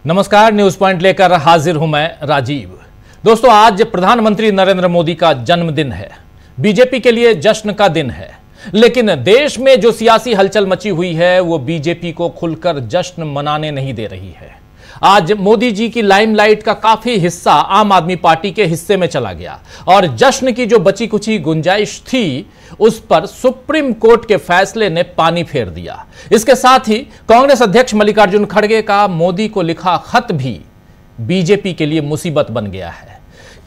नमस्कार, news point लेकर हाजिर हूं मैं राजीव। दोस्तों, आज प्रधानमंत्री नरेंद्र मोदी का जन्मदिन है। बीजेपी के लिए जश्न का दिन है, लेकिन देश में जो सियासी हलचल मची हुई है वो बीजेपी को खुलकर जश्न मनाने नहीं दे रही है। आज मोदी जी की लाइमलाइट का काफी हिस्सा आम आदमी पार्टी के हिस्से में चला गया और जश्न की जो बची कुची गुंजाइश थी उस पर सुप्रीम कोर्ट के फैसले ने पानी फेर दिया। इसके साथ ही कांग्रेस अध्यक्ष मल्लिकार्जुन खड़गे का मोदी को लिखा खत भी बीजेपी के लिए मुसीबत बन गया है।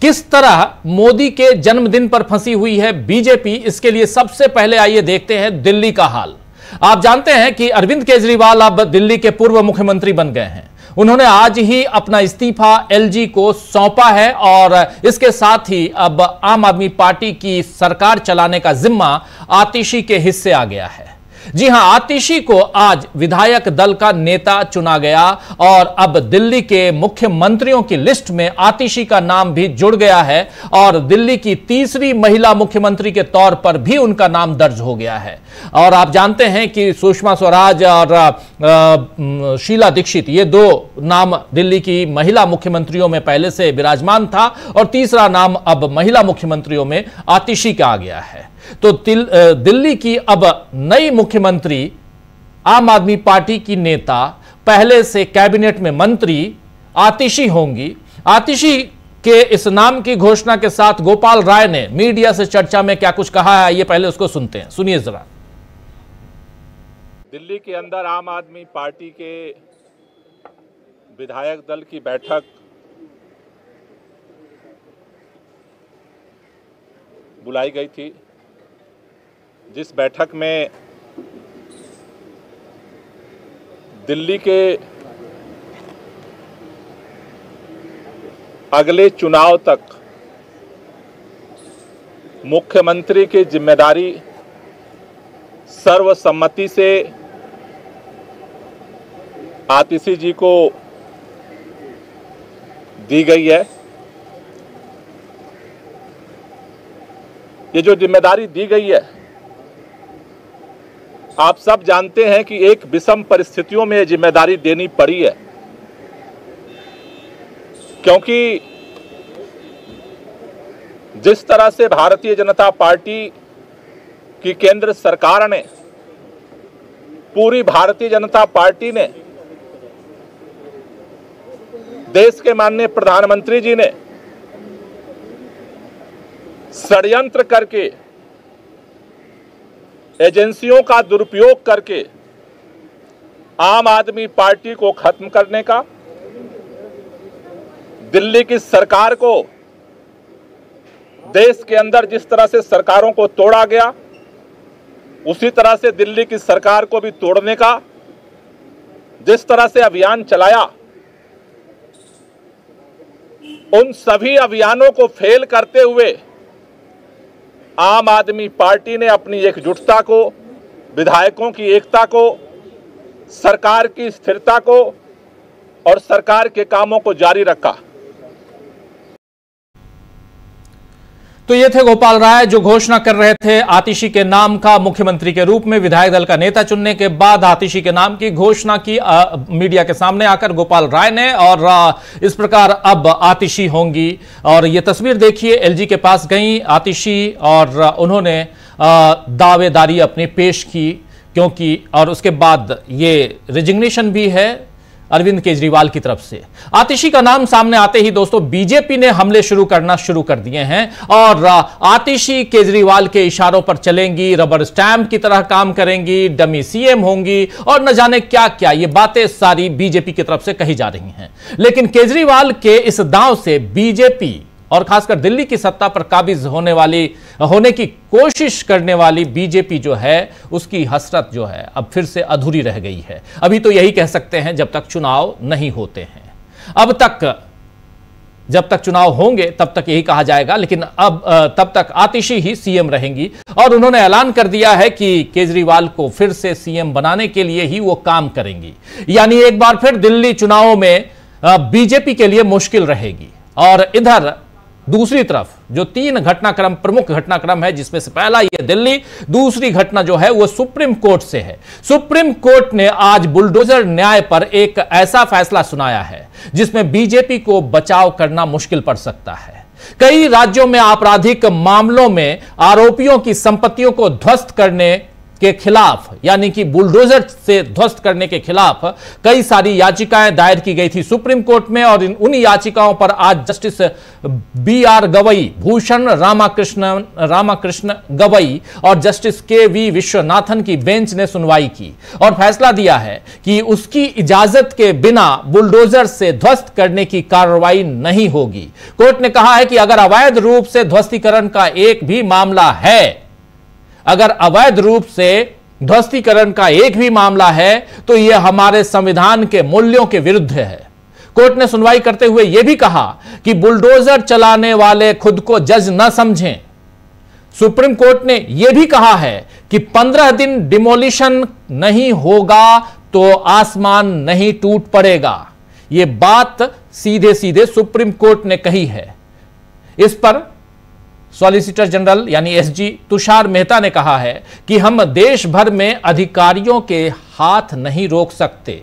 किस तरह मोदी के जन्मदिन पर फंसी हुई है बीजेपी, इसके लिए सबसे पहले आइए देखते हैं दिल्ली का हाल। आप जानते हैं कि अरविंद केजरीवाल अब दिल्ली के पूर्व मुख्यमंत्री बन गए हैं। उन्होंने आज ही अपना इस्तीफा एलजी को सौंपा है और इसके साथ ही अब आम आदमी पार्टी की सरकार चलाने का जिम्मा आतिशी के हिस्से आ गया है। जी हां, आतिशी को आज विधायक दल का नेता चुना गया और अब दिल्ली के मुख्यमंत्रियों की लिस्ट में आतिशी का नाम भी जुड़ गया है और दिल्ली की तीसरी महिला मुख्यमंत्री के तौर पर भी उनका नाम दर्ज हो गया है। और आप जानते हैं कि सुषमा स्वराज और शीला दीक्षित, ये दो नाम दिल्ली की महिला मुख्यमंत्रियों में पहले से विराजमान था और तीसरा नाम अब महिला मुख्यमंत्रियों में आतिशी का आ गया है। तो दिल्ली की अब नई मुख्यमंत्री आम आदमी पार्टी की नेता, पहले से कैबिनेट में मंत्री आतिशी होंगी। आतिशी के इस नाम की घोषणा के साथ गोपाल राय ने मीडिया से चर्चा में क्या कुछ कहा है, ये पहले उसको सुनते हैं। सुनिए जरा। दिल्ली के अंदर आम आदमी पार्टी के विधायक दल की बैठक बुलाई गई थी, जिस बैठक में दिल्ली के अगले चुनाव तक मुख्यमंत्री की जिम्मेदारी सर्वसम्मति से आतिशी जी को दी गई है। ये जो जिम्मेदारी दी गई है, आप सब जानते हैं कि एक विषम परिस्थितियों में जिम्मेदारी देनी पड़ी है, क्योंकि जिस तरह से भारतीय जनता पार्टी की केंद्र सरकार ने, पूरी भारतीय जनता पार्टी ने, देश के माननीय प्रधानमंत्री जी ने षड्यंत्र करके, एजेंसियों का दुरुपयोग करके आम आदमी पार्टी को खत्म करने का, दिल्ली की सरकार को, देश के अंदर जिस तरह से सरकारों को तोड़ा गया उसी तरह से दिल्ली की सरकार को भी तोड़ने का जिस तरह से अभियान चलाया, उन सभी अभियानों को फेल करते हुए आम आदमी पार्टी ने अपनी एकजुटता को, विधायकों की एकता को, सरकार की स्थिरता को और सरकार के कामों को जारी रखा। तो ये थे गोपाल राय जो घोषणा कर रहे थे आतिशी के नाम का मुख्यमंत्री के रूप में। विधायक दल का नेता चुनने के बाद आतिशी के नाम की घोषणा की मीडिया के सामने आकर गोपाल राय ने, और इस प्रकार अब आतिशी होंगी। और ये तस्वीर देखिए, एलजी के पास गई आतिशी और उन्होंने दावेदारी अपनी पेश की, क्योंकि और उसके बाद ये रिजिग्नेशन भी है अरविंद केजरीवाल की तरफ से। आतिशी का नाम सामने आते ही दोस्तों बीजेपी ने हमले शुरू कर दिए हैं और आतिशी केजरीवाल के इशारों पर चलेंगी, रबर स्टैंप की तरह काम करेंगी, डमी सीएम होंगी और न जाने क्या क्या, ये बातें सारी बीजेपी की तरफ से कही जा रही हैं। लेकिन केजरीवाल के इस दांव से बीजेपी और खासकर दिल्ली की सत्ता पर काबिज होने की कोशिश करने वाली बीजेपी जो है, उसकी हसरत जो है अब फिर से अधूरी रह गई है। अभी तो यही कह सकते हैं जब तक चुनाव नहीं होते हैं। अब तक जब तक चुनाव होंगे तब तक यही कहा जाएगा, लेकिन अब तब तक आतिशी ही सीएम रहेंगी। और उन्होंने ऐलान कर दिया है कि केजरीवाल को फिर से सीएम बनाने के लिए ही वो काम करेंगी। यानी एक बार फिर दिल्ली चुनावों में बीजेपी के लिए मुश्किल रहेगी। और इधर दूसरी तरफ जो 3 घटनाक्रम, प्रमुख घटनाक्रम है, जिसमें से पहला ये दिल्ली, दूसरी घटना जो है वो सुप्रीम कोर्ट से है। सुप्रीम कोर्ट ने आज बुलडोजर न्याय पर एक ऐसा फैसला सुनाया है जिसमें बीजेपी को बचाव करना मुश्किल पड़ सकता है। कई राज्यों में आपराधिक मामलों में आरोपियों की संपत्तियों को ध्वस्त करने के खिलाफ, यानी कि बुलडोजर से ध्वस्त करने के खिलाफ कई सारी याचिकाएं दायर की गई थी सुप्रीम कोर्ट में, और उन याचिकाओं पर आज जस्टिस BR गवई, भूषण रामाकृष्ण गवई और जस्टिस KV विश्वनाथन की बेंच ने सुनवाई की और फैसला दिया है कि उसकी इजाजत के बिना बुलडोजर से ध्वस्त करने की कार्रवाई नहीं होगी। कोर्ट ने कहा है कि अगर अवैध रूप से ध्वस्तीकरण का एक भी मामला है, अगर अवैध रूप से ध्वस्तीकरण का एक भी मामला है तो यह हमारे संविधान के मूल्यों के विरुद्ध है। कोर्ट ने सुनवाई करते हुए यह भी कहा कि बुलडोजर चलाने वाले खुद को जज न समझें। सुप्रीम कोर्ट ने यह भी कहा है कि 15 दिन डिमोलिशन नहीं होगा तो आसमान नहीं टूट पड़ेगा। यह बात सीधे सीधे सुप्रीम कोर्ट ने कही है। इस पर सॉलिसिटर जनरल यानी SG तुषार मेहता ने कहा है कि हम देश भर में अधिकारियों के हाथ नहीं रोक सकते।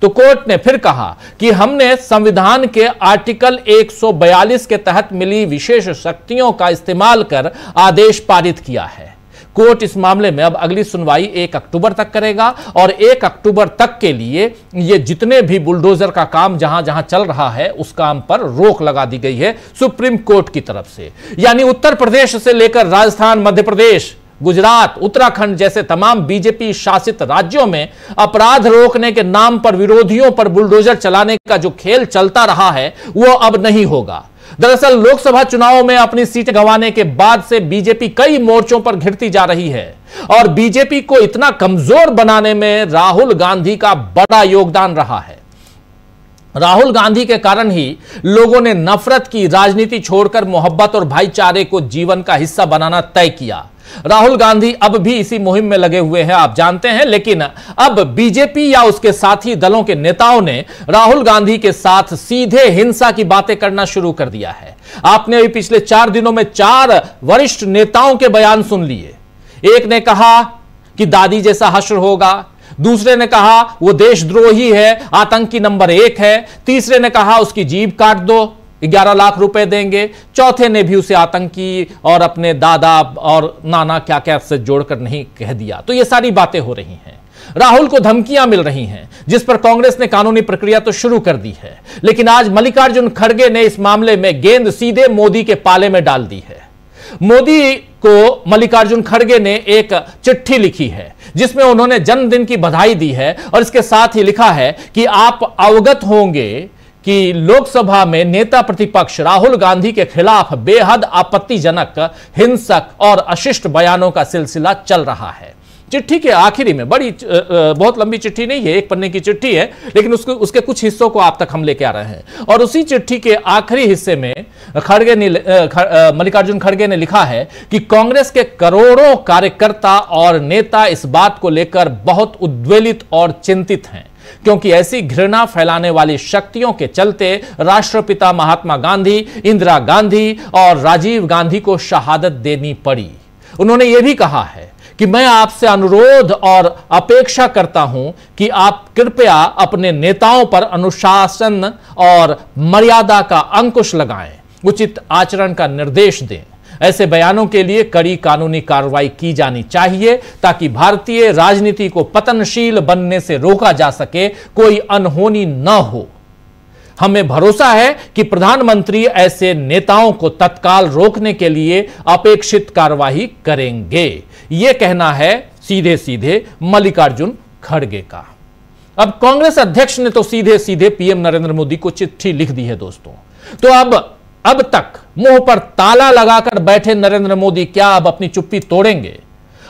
तो कोर्ट ने फिर कहा कि हमने संविधान के आर्टिकल 142 के तहत मिली विशेष शक्तियों का इस्तेमाल कर आदेश पारित किया है। कोर्ट इस मामले में अब अगली सुनवाई 1 अक्टूबर तक करेगा और 1 अक्टूबर तक के लिए ये जितने भी बुलडोजर का काम जहां जहां चल रहा है उस काम पर रोक लगा दी गई है सुप्रीम कोर्ट की तरफ से। यानी उत्तर प्रदेश से लेकर राजस्थान, मध्य प्रदेश, गुजरात, उत्तराखंड जैसे तमाम बीजेपी शासित राज्यों में अपराध रोकने के नाम पर विरोधियों पर बुलडोजर चलाने का जो खेल चलता रहा है वो अब नहीं होगा। दरअसल लोकसभा चुनावों में अपनी सीटें गंवाने के बाद से बीजेपी कई मोर्चों पर घिरती जा रही है और बीजेपी को इतना कमजोर बनाने में राहुल गांधी का बड़ा योगदान रहा है। राहुल गांधी के कारण ही लोगों ने नफरत की राजनीति छोड़कर मोहब्बत और भाईचारे को जीवन का हिस्सा बनाना तय किया। राहुल गांधी अब भी इसी मुहिम में लगे हुए हैं, आप जानते हैं, लेकिन अब बीजेपी या उसके साथी दलों के नेताओं ने राहुल गांधी के साथ सीधे हिंसा की बातें करना शुरू कर दिया है। आपने अभी पिछले 4 दिनों में 4 वरिष्ठ नेताओं के बयान सुन लिए। एक ने कहा कि दादी जैसा हश्र होगा, दूसरे ने कहा वो देशद्रोही है, आतंकी नंबर 1 है, तीसरे ने कहा उसकी जीभ काट दो, 11 लाख रुपए देंगे, चौथे ने भी उसे आतंकी और अपने दादा और नाना क्या क्या से जोड़कर नहीं कह दिया। तो ये सारी बातें हो रही हैं। राहुल को धमकियां मिल रही हैं, जिस पर कांग्रेस ने कानूनी प्रक्रिया तो शुरू कर दी है, लेकिन आज मल्लिकार्जुन खड़गे ने इस मामले में गेंद सीधे मोदी के पाले में डाल दी है। मोदी को मल्लिकार्जुन खड़गे ने एक चिट्ठी लिखी है जिसमें उन्होंने जन्मदिन की बधाई दी है और इसके साथ ही लिखा है कि आप अवगत होंगे कि लोकसभा में नेता प्रतिपक्ष राहुल गांधी के खिलाफ बेहद आपत्तिजनक, हिंसक और अशिष्ट बयानों का सिलसिला चल रहा है। चिट्ठी के आखिरी में बहुत लंबी चिट्ठी नहीं है, 1 पन्ने की चिट्ठी है, लेकिन उसके कुछ हिस्सों को आप तक हम लेके आ रहे हैं। और उसी चिट्ठी के आखिरी हिस्से में मल्लिकार्जुन खड़गे ने लिखा है कि कांग्रेस के करोड़ों कार्यकर्ता और नेता इस बात को लेकर बहुत उद्वेलित और चिंतित हैं, क्योंकि ऐसी घृणा फैलाने वाली शक्तियों के चलते राष्ट्रपिता महात्मा गांधी, इंदिरा गांधी और राजीव गांधी को शहादत देनी पड़ी। उन्होंने यह भी कहा है कि मैं आपसे अनुरोध और अपेक्षा करता हूं कि आप कृपया अपने नेताओं पर अनुशासन और मर्यादा का अंकुश लगाएं, उचित आचरण का निर्देश दें। ऐसे बयानों के लिए कड़ी कानूनी कार्रवाई की जानी चाहिए ताकि भारतीय राजनीति को पतनशील बनने से रोका जा सके, कोई अनहोनी न हो। हमें भरोसा है कि प्रधानमंत्री ऐसे नेताओं को तत्काल रोकने के लिए अपेक्षित कार्रवाई करेंगे। यह कहना है सीधे सीधे मल्लिकार्जुन खड़गे का। अब कांग्रेस अध्यक्ष ने तो सीधे सीधे पीएम नरेंद्र मोदी को चिट्ठी लिख दी है दोस्तों। तो अब तक मुंह पर ताला लगाकर बैठे नरेंद्र मोदी क्या अब अपनी चुप्पी तोड़ेंगे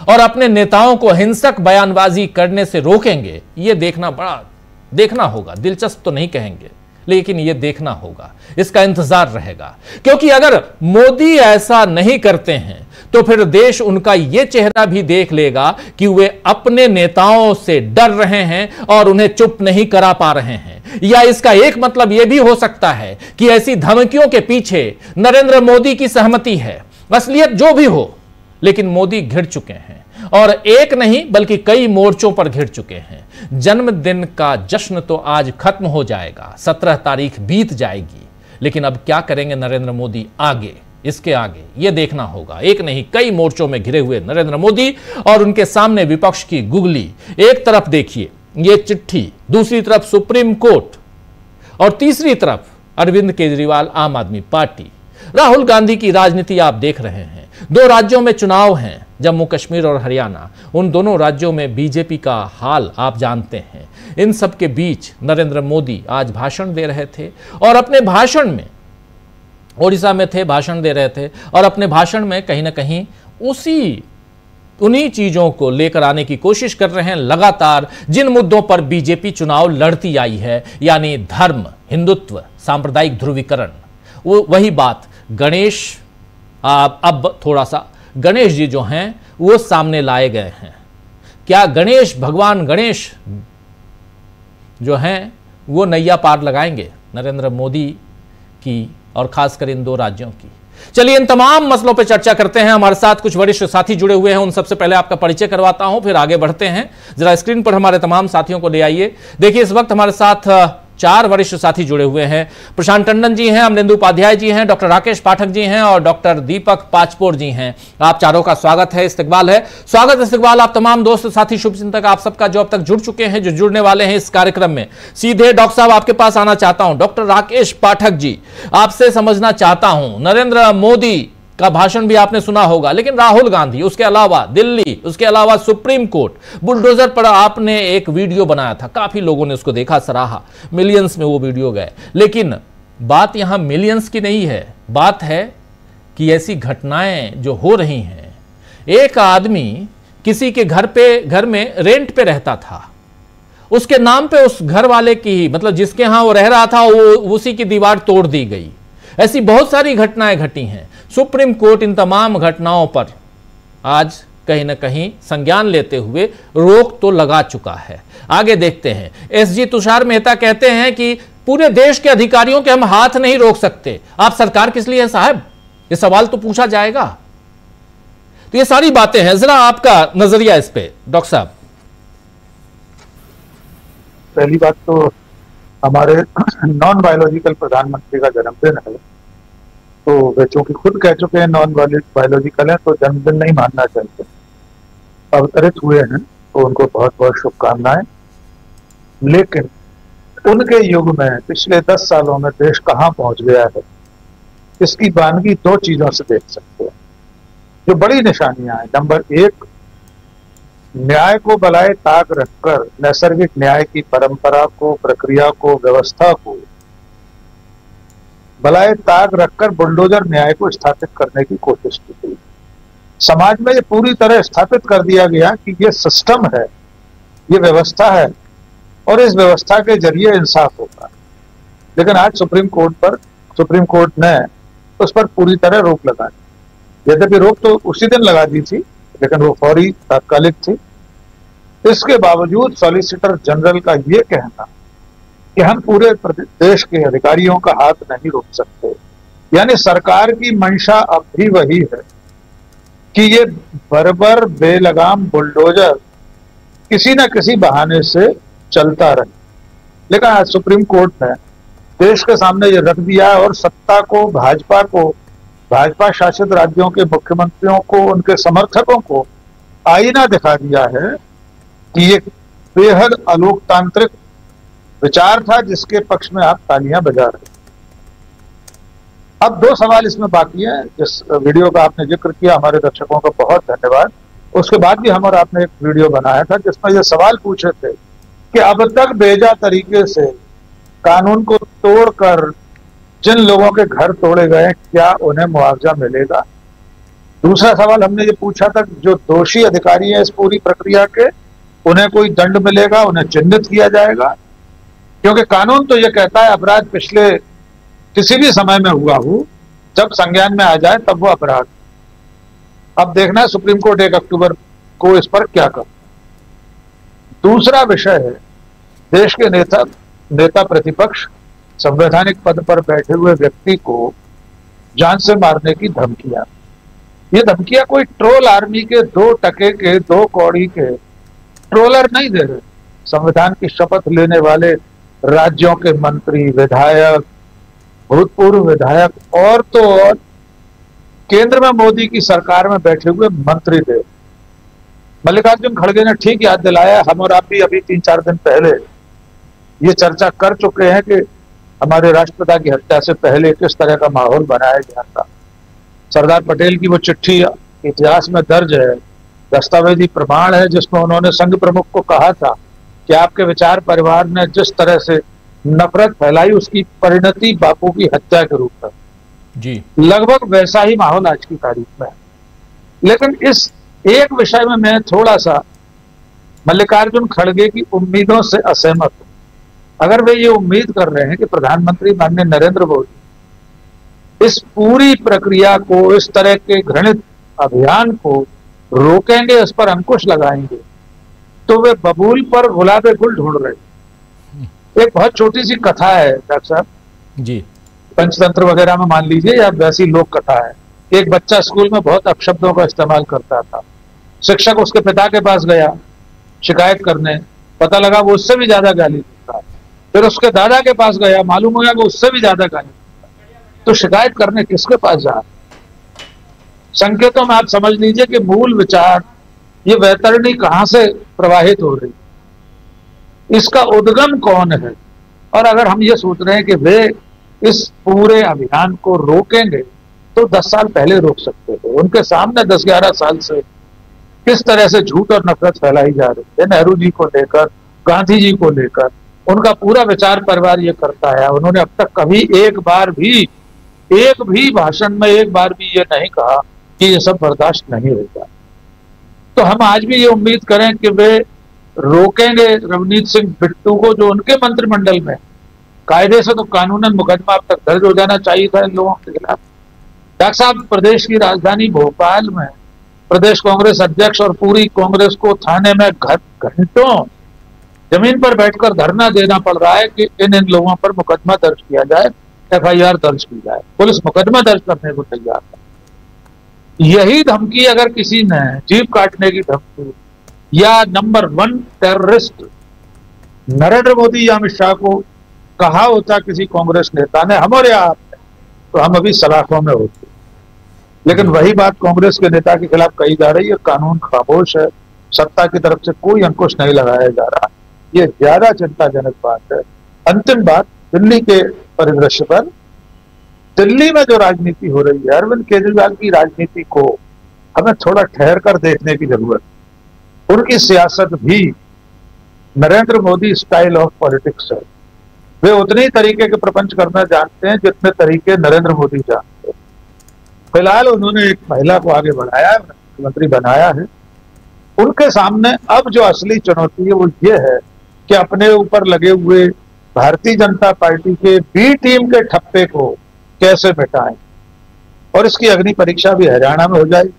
और अपने नेताओं को हिंसक बयानबाजी करने से रोकेंगे? यह देखना होगा। दिलचस्प तो नहीं कहेंगे, लेकिन यह देखना होगा, इसका इंतजार रहेगा। क्योंकि अगर मोदी ऐसा नहीं करते हैं तो फिर देश उनका यह चेहरा भी देख लेगा कि वे अपने नेताओं से डर रहे हैं और उन्हें चुप नहीं करा पा रहे हैं। या इसका एक मतलब यह भी हो सकता है कि ऐसी धमकियों के पीछे नरेंद्र मोदी की सहमति है? असलियत जो भी हो, लेकिन मोदी घिर चुके हैं और एक नहीं बल्कि कई मोर्चों पर घिर चुके हैं। जन्मदिन का जश्न तो आज खत्म हो जाएगा, 17 तारीख बीत जाएगी, लेकिन अब क्या करेंगे नरेंद्र मोदी आगे? इसके आगे यह देखना होगा। एक नहीं कई मोर्चों में घिरे हुए नरेंद्र मोदी और उनके सामने विपक्ष की गुगली। एक तरफ देखिए यह चिट्ठी, दूसरी तरफ सुप्रीम कोर्ट और तीसरी तरफ अरविंद केजरीवाल आम आदमी पार्टी। राहुल गांधी की राजनीति आप देख रहे हैं। 2 राज्यों में चुनाव हैं, जम्मू कश्मीर और हरियाणा। उन दोनों राज्यों में बीजेपी का हाल आप जानते हैं। इन सब के बीच नरेंद्र मोदी आज भाषण दे रहे थे और अपने भाषण में, ओडिशा में थे, भाषण दे रहे थे और अपने भाषण में कहीं ना कहीं उन्हीं चीजों को लेकर आने की कोशिश कर रहे हैं लगातार जिन मुद्दों पर बीजेपी चुनाव लड़ती आई है, यानी धर्म, हिंदुत्व, सांप्रदायिक ध्रुवीकरण। वो वही बात गणेश, अब थोड़ा सा गणेश जी जो हैं वो सामने लाए गए हैं। क्या गणेश, भगवान गणेश जो हैं वो नैया पार लगाएंगे नरेंद्र मोदी की और खासकर इन 2 राज्यों की? चलिए इन तमाम मसलों पर चर्चा करते हैं। हमारे साथ कुछ वरिष्ठ साथी जुड़े हुए हैं, उन सबसे पहले आपका परिचय करवाता हूं, फिर आगे बढ़ते हैं। जरा स्क्रीन पर हमारे तमाम साथियों को ले आइए। देखिए इस वक्त हमारे साथ 4 वरिष्ठ साथी जुड़े हुए हैं। प्रशांत टंडन जी हैं, अमरेंदु उपाध्याय जी हैं, डॉक्टर राकेश पाठक जी हैं और डॉक्टर दीपक पाचपोर जी हैं। आप चारों का स्वागत है, इस्तकबाल है। स्वागत इस्तकबाल आप तमाम दोस्त साथी शुभचिंतक आप सबका जो अब तक जुड़ चुके हैं, जो जुड़ने वाले हैं इस कार्यक्रम में। सीधे डॉक्टर साहब आपके पास आना चाहता हूं। डॉक्टर राकेश पाठक जी, आपसे समझना चाहता हूं, नरेंद्र मोदी का भाषण भी आपने सुना होगा, लेकिन राहुल गांधी, उसके अलावा दिल्ली, उसके अलावा सुप्रीम कोर्ट, बुलडोजर पर आपने एक वीडियो बनाया था, काफी लोगों ने उसको देखा, सराहा, मिलियंस में वो वीडियो गए। लेकिन बात यहां मिलियंस की नहीं है, बात है कि ऐसी घटनाएं जो हो रही हैं। एक आदमी किसी के घर में रेंट पे रहता था, उसके नाम पे उस घर वाले की, मतलब जिसके यहां वो रह रहा था, वो उसी की दीवार तोड़ दी गई। ऐसी बहुत सारी घटनाएं घटी हैं। सुप्रीम कोर्ट इन तमाम घटनाओं पर आज कहीं ना कहीं संज्ञान लेते हुए रोक तो लगा चुका है। आगे देखते हैं। एसजी तुषार मेहता कहते हैं कि पूरे देश के अधिकारियों के हम हाथ नहीं रोक सकते, आप सरकार किस लिए है साहब? ये सवाल तो पूछा जाएगा। तो ये सारी बातें हैं, जरा आपका नजरिया इस पे डॉक्टर साहब। पहली बात तो हमारे नॉन बायोलॉजिकल प्रधानमंत्री का जन्मदिन है, तो वे चूंकि खुद कह चुके हैं नॉन बायोलॉजिकल है, तो जन्मदिन नहीं मानना चाहिए। अवतरित हुए हैं तो उनको बहुत बहुत शुभकामनाएं। लेकिन उनके युग में पिछले 10 सालों में देश कहां पहुंच गया है, इसकी वानगी 2 चीजों से देख सकते हैं जो बड़ी निशानियां हैं। नंबर 1, न्याय को बलाए ताक रखकर नैसर्गिक न्याय की परंपरा को, प्रक्रिया को, व्यवस्था को बलाए ताक रखकर बुलडोजर न्याय को स्थापित करने की कोशिश की गई। समाज में ये पूरी तरह स्थापित कर दिया गया कि ये सिस्टम है, ये व्यवस्था है और इस व्यवस्था के जरिए इंसाफ होगा। लेकिन आज सुप्रीम कोर्ट ने उस पर पूरी तरह रोक लगा दी। यद्यपि रोक तो उसी दिन लगा दी थी, लेकिन वो फौरी, तात्कालिक थी। इसके बावजूद सॉलिसिटर जनरल का ये कहना कि हम पूरे देश के अधिकारियों का हाथ नहीं रोक सकते, यानी सरकार की मंशा अब भी वही है कि ये बर्बर बेलगाम बुलडोजर किसी न किसी बहाने से चलता रहे। लेकिन आज सुप्रीम कोर्ट ने देश के सामने ये रख दिया और सत्ता को, भाजपा शासित राज्यों के मुख्यमंत्रियों को, उनके समर्थकों को आईना दिखा दिया है कि ये बेहद अलोकतांत्रिक विचार था जिसके पक्ष में आप तालियां बजा रहे। अब 2 सवाल इसमें बाकी हैं। जिस वीडियो का आपने जिक्र किया, हमारे दर्शकों का बहुत धन्यवाद। उसके बाद भी हम और आपने एक वीडियो बनाया था जिसमें ये सवाल पूछे थे कि अब तक बेजा तरीके से कानून को तोड़कर जिन लोगों के घर तोड़े गए, क्या उन्हें मुआवजा मिलेगा? दूसरा सवाल हमने ये पूछा था जो दोषी अधिकारी हैं इस पूरी प्रक्रिया के, उन्हें कोई दंड मिलेगा, उन्हें चिन्हित किया जाएगा? क्योंकि कानून तो ये कहता है अपराध पिछले किसी भी समय में हुआ हो, जब संज्ञान में आ जाए तब वो अपराध। अब देखना है सुप्रीम कोर्ट 1 अक्टूबर को इस पर क्या कर। दूसरा विषय है, देश के नेता नेता प्रतिपक्ष संवैधानिक पद पर बैठे हुए व्यक्ति को जान से मारने की धमकियां। ये धमकियां कोई ट्रोल आर्मी के 2 टके के 2 कौड़ी के ट्रोलर नहीं दे रहे। संविधान की शपथ लेने वाले राज्यों के मंत्री, विधायक, भूतपूर्व विधायक और तो और केंद्र में मोदी की सरकार में बैठे हुए मंत्री थे। मल्लिकार्जुन खड़गे ने ठीक याद दिलाया, हम और आप भी अभी 3-4 दिन पहले ये चर्चा कर चुके हैं कि हमारे राष्ट्रपिता की हत्या से पहले किस तरह का माहौल बनाया गया था। सरदार पटेल की वो चिट्ठी इतिहास में दर्ज है, दस्तावेजी प्रमाण है, जिसमें उन्होंने संघ प्रमुख को कहा था कि आपके विचार परिवार ने जिस तरह से नफरत फैलाई उसकी परिणति बापू की हत्या के रूप में जी। लगभग वैसा ही माहौल आज की तारीख में है। लेकिन इस एक विषय में मैं थोड़ा सा मल्लिकार्जुन खड़गे की उम्मीदों से असहमत हूं। अगर वे ये उम्मीद कर रहे हैं कि प्रधानमंत्री माननीय नरेंद्र मोदी इस पूरी प्रक्रिया को, इस तरह के घृणित अभियान को रोकेंगे, इस पर अंकुश लगाएंगे, तो वे बबूल पर गुलाबे गुल ढूंढ रहे हैं। एक बहुत छोटी सी कथा है डॉक्टर साहब जी, पंचतंत्र वगैरह में मान लीजिए, या वैसी लोक कथा है। एक बच्चा स्कूल में बहुत अपशब्दों का इस्तेमाल करता था। शिक्षक उसके पिता के पास गया शिकायत करने, पता लगा वो उससे भी ज्यादा गाली देता है। फिर उसके दादा के पास गया, मालूम हो गया वो उससे भी ज्यादा गाली देता है। तो शिकायत करने किसके पास जा? संकेतों में आप समझ लीजिए कि मूल विचार, ये वैतरणी कहां से प्रवाहित हो रही, इसका उद्गम कौन है। और अगर हम ये सोच रहे हैं कि वे इस पूरे अभियान को रोकेंगे तो 10 साल पहले रोक सकते थे। उनके सामने 10-11 साल से किस तरह से झूठ और नफरत फैलाई जा रही है, नेहरू जी को लेकर, गांधी जी को लेकर, उनका पूरा विचार परिवार ये करता है। उन्होंने अब तक कभी एक भी भाषण में एक बार भी ये नहीं कहा कि ये सब बर्दाश्त नहीं होगा। तो हम आज भी ये उम्मीद करें कि वे रोकेंगे रवनीत सिंह बिट्टू को, जो उनके मंत्रिमंडल में कायदे से तो कानूनन मुकदमा अब तक दर्ज हो जाना चाहिए था इन लोगों के खिलाफ। डॉक्टर साहब, प्रदेश की राजधानी भोपाल में प्रदेश कांग्रेस अध्यक्ष और पूरी कांग्रेस को थाने में घंटों जमीन पर बैठकर धरना देना पड़ रहा है कि इन लोगों पर मुकदमा दर्ज किया जाए, FIR दर्ज की जाए। पुलिस मुकदमा दर्ज करने को तैयार है। यही धमकी अगर किसी ने, जीभ काटने की धमकी, या नंबर 1 टेररिस्ट नरेंद्र मोदी या अमित शाह को कहा होता किसी कांग्रेस नेता ने, हम और या आप, तो हम अभी सलाखों में होते। लेकिन वही बात कांग्रेस के नेता के खिलाफ कही जा रही है। कानून खामोश है, सत्ता की तरफ से कोई अंकुश नहीं लगाया जा रहा। ये ज्यादा चिंताजनक बात है। अंतिम बात, दिल्ली के परिदृश्य पर, दिल्ली में जो राजनीति हो रही है, अरविंद केजरीवाल की राजनीति को हमें थोड़ा ठहर कर देखने की जरूरत है। उनकी सियासत भी Narendra Modi style of politics है। वे उतने ही तरीके के प्रपंच करना जानते हैं जितने तरीके नरेंद्र मोदी जानते हैं। फिलहाल उन्होंने एक महिला को आगे बढ़ाया, मुख्यमंत्री बनाया है। उनके सामने अब जो असली चुनौती है वो ये है कि अपने ऊपर लगे हुए भारतीय जनता पार्टी के बी टीम के ठप्पे को कैसे मिटाएं। और इसकी अग्नि परीक्षा भी हरियाणा में हो जाएगी।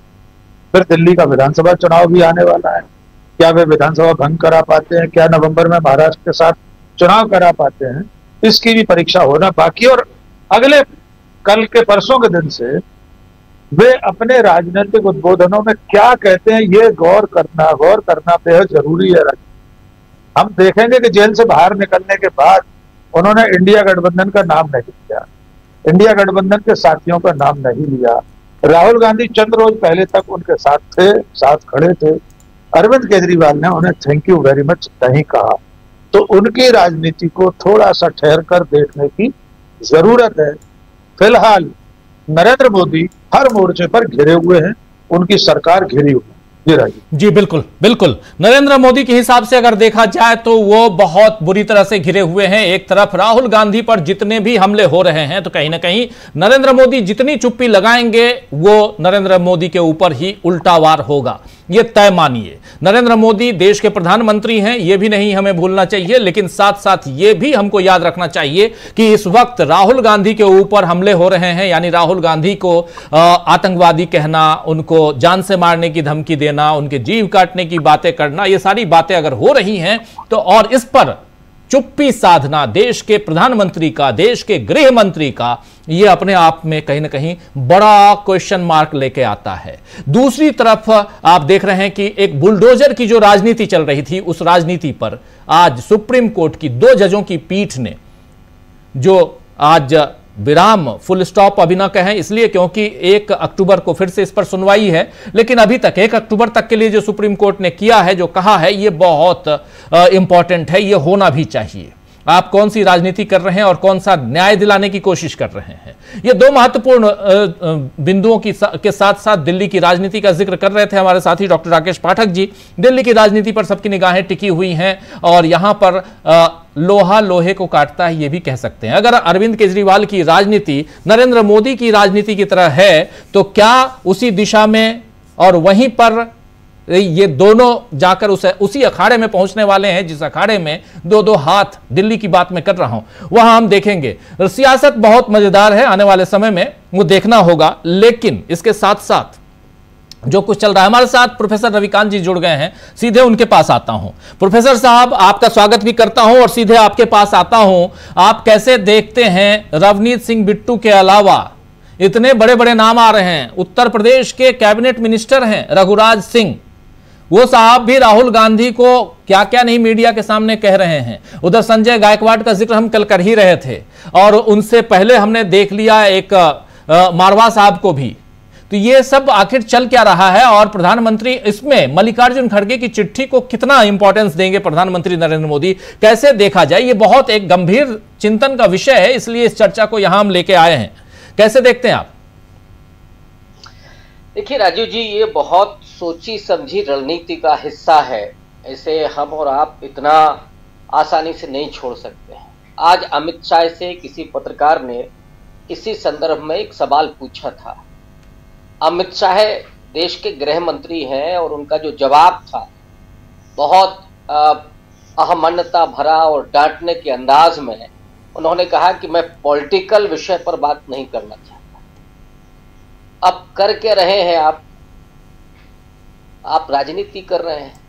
फिर दिल्ली का विधानसभा चुनाव भी आने वाला है। क्या वे विधानसभा भंग करा पाते हैं? क्या नवंबर में महाराष्ट्र के साथ चुनाव करा पाते हैं? इसकी भी परीक्षा होना बाकी। और अगले कल के परसों के दिन से वे अपने राजनीतिक उद्बोधनों में क्या कहते हैं, ये गौर करना बेहद जरूरी है। हम देखेंगे कि जेल से बाहर निकलने के बाद उन्होंने इंडिया गठबंधन का नाम नहीं लिया, इंडिया गठबंधन के साथियों का नाम नहीं लिया। राहुल गांधी चंद रोज पहले तक उनके साथ थे, साथ खड़े थे। अरविंद केजरीवाल ने उन्हें थैंक यू वेरी मच नहीं कहा। तो उनकी राजनीति को थोड़ा सा ठहर कर देखने की जरूरत है। फिलहाल नरेंद्र मोदी हर मोर्चे पर घिरे हुए हैं, उनकी सरकार घिरी हुई है। जी बिल्कुल बिल्कुल। नरेंद्र मोदी के हिसाब से अगर देखा जाए तो वो बहुत बुरी तरह से घिरे हुए हैं। एक तरफ राहुल गांधी पर जितने भी हमले हो रहे हैं तो कहीं ना कहीं नरेंद्र मोदी जितनी चुप्पी लगाएंगे वो नरेंद्र मोदी के ऊपर ही उल्टा वार होगा, ये तय मानिए। नरेंद्र मोदी देश के प्रधानमंत्री हैं, ये भी नहीं हमें भूलना चाहिए। लेकिन साथ साथ ये भी हमको याद रखना चाहिए कि इस वक्त राहुल गांधी के ऊपर हमले हो रहे हैं, यानी राहुल गांधी को आतंकवादी कहना, उनको जान से मारने की धमकी देना, उनके जीव काटने की बातें करना, ये सारी बातें अगर हो रही हैं तो और इस पर चुप्पी साधना देश के प्रधानमंत्री का, देश के गृह मंत्री का, यह अपने आप में कहीं ना कहीं बड़ा क्वेश्चन मार्क लेके आता है। दूसरी तरफ आप देख रहे हैं कि एक बुलडोजर की जो राजनीति चल रही थी, उस राजनीति पर आज सुप्रीम कोर्ट की 2 जजों की पीठ ने जो आज विराम, फुल स्टॉप अभी ना कहें इसलिए क्योंकि 1 अक्टूबर को फिर से इस पर सुनवाई है, लेकिन अभी तक 1 अक्टूबर तक के लिए जो सुप्रीम कोर्ट ने किया है, जो कहा है, यह बहुत इंपॉर्टेंट है, यह होना भी चाहिए। आप कौन सी राजनीति कर रहे हैं और कौन सा न्याय दिलाने की कोशिश कर रहे हैं, ये 2 महत्वपूर्ण बिंदुओं के साथ साथ दिल्ली की राजनीति का जिक्र कर रहे थे हमारे साथी डॉक्टर राकेश पाठक जी। दिल्ली की राजनीति पर सबकी निगाहें टिकी हुई हैं और यहां पर लोहा लोहे को काटता है, ये भी कह सकते हैं। अगर अरविंद केजरीवाल की राजनीति नरेंद्र मोदी की राजनीति की तरह है, तो क्या उसी दिशा में और वहीं पर ये दोनों जाकर उसी अखाड़े में पहुंचने वाले हैं जिस अखाड़े में 2-2 हाथ दिल्ली की बात में कर रहा हूं, वहां हम देखेंगे। सियासत बहुत मजेदार है, आने वाले समय में वो देखना होगा। लेकिन इसके साथ साथ जो कुछ चल रहा है, हमारे साथ प्रोफेसर रविकांत जी जुड़ गए हैं, सीधे उनके पास आता हूं। प्रोफेसर साहब, आपका स्वागत भी करता हूं और सीधे आपके पास आता हूं। आप कैसे देखते हैं रवनीत सिंह बिट्टू के अलावा इतने बड़े बड़े नाम आ रहे हैं? उत्तर प्रदेश के कैबिनेट मिनिस्टर हैं रघुराज सिंह, वो साहब भी राहुल गांधी को क्या क्या नहीं मीडिया के सामने कह रहे हैं। उधर संजय गायकवाड़ का जिक्र हम कल कर ही रहे थे और उनसे पहले हमने देख लिया एक मारवा साहब को भी। तो ये सब आखिर चल क्या रहा है और प्रधानमंत्री इसमें मल्लिकार्जुन खड़गे की चिट्ठी को कितना इंपॉर्टेंस देंगे प्रधानमंत्री नरेंद्र मोदी, कैसे देखा जाए? ये बहुत एक गंभीर चिंतन का विषय है, इसलिए इस चर्चा को यहां हम लेके आए हैं। कैसे देखते हैं आप? देखिए राजू जी, ये बहुत सोची समझी रणनीति का हिस्सा है। इसे हम और आप इतना आसानी से नहीं छोड़ सकते हैं। आज अमित शाह से किसी पत्रकार ने इसी संदर्भ में एक सवाल पूछा था। अमित शाह देश के गृह मंत्री हैं और उनका जो जवाब था बहुत अहमन्यता भरा और डांटने के अंदाज में उन्होंने कहा कि मैं पॉलिटिकल विषय पर बात नहीं करना चाहता। अब कर क्या रहे हैं आप राजनीति कर रहे हैं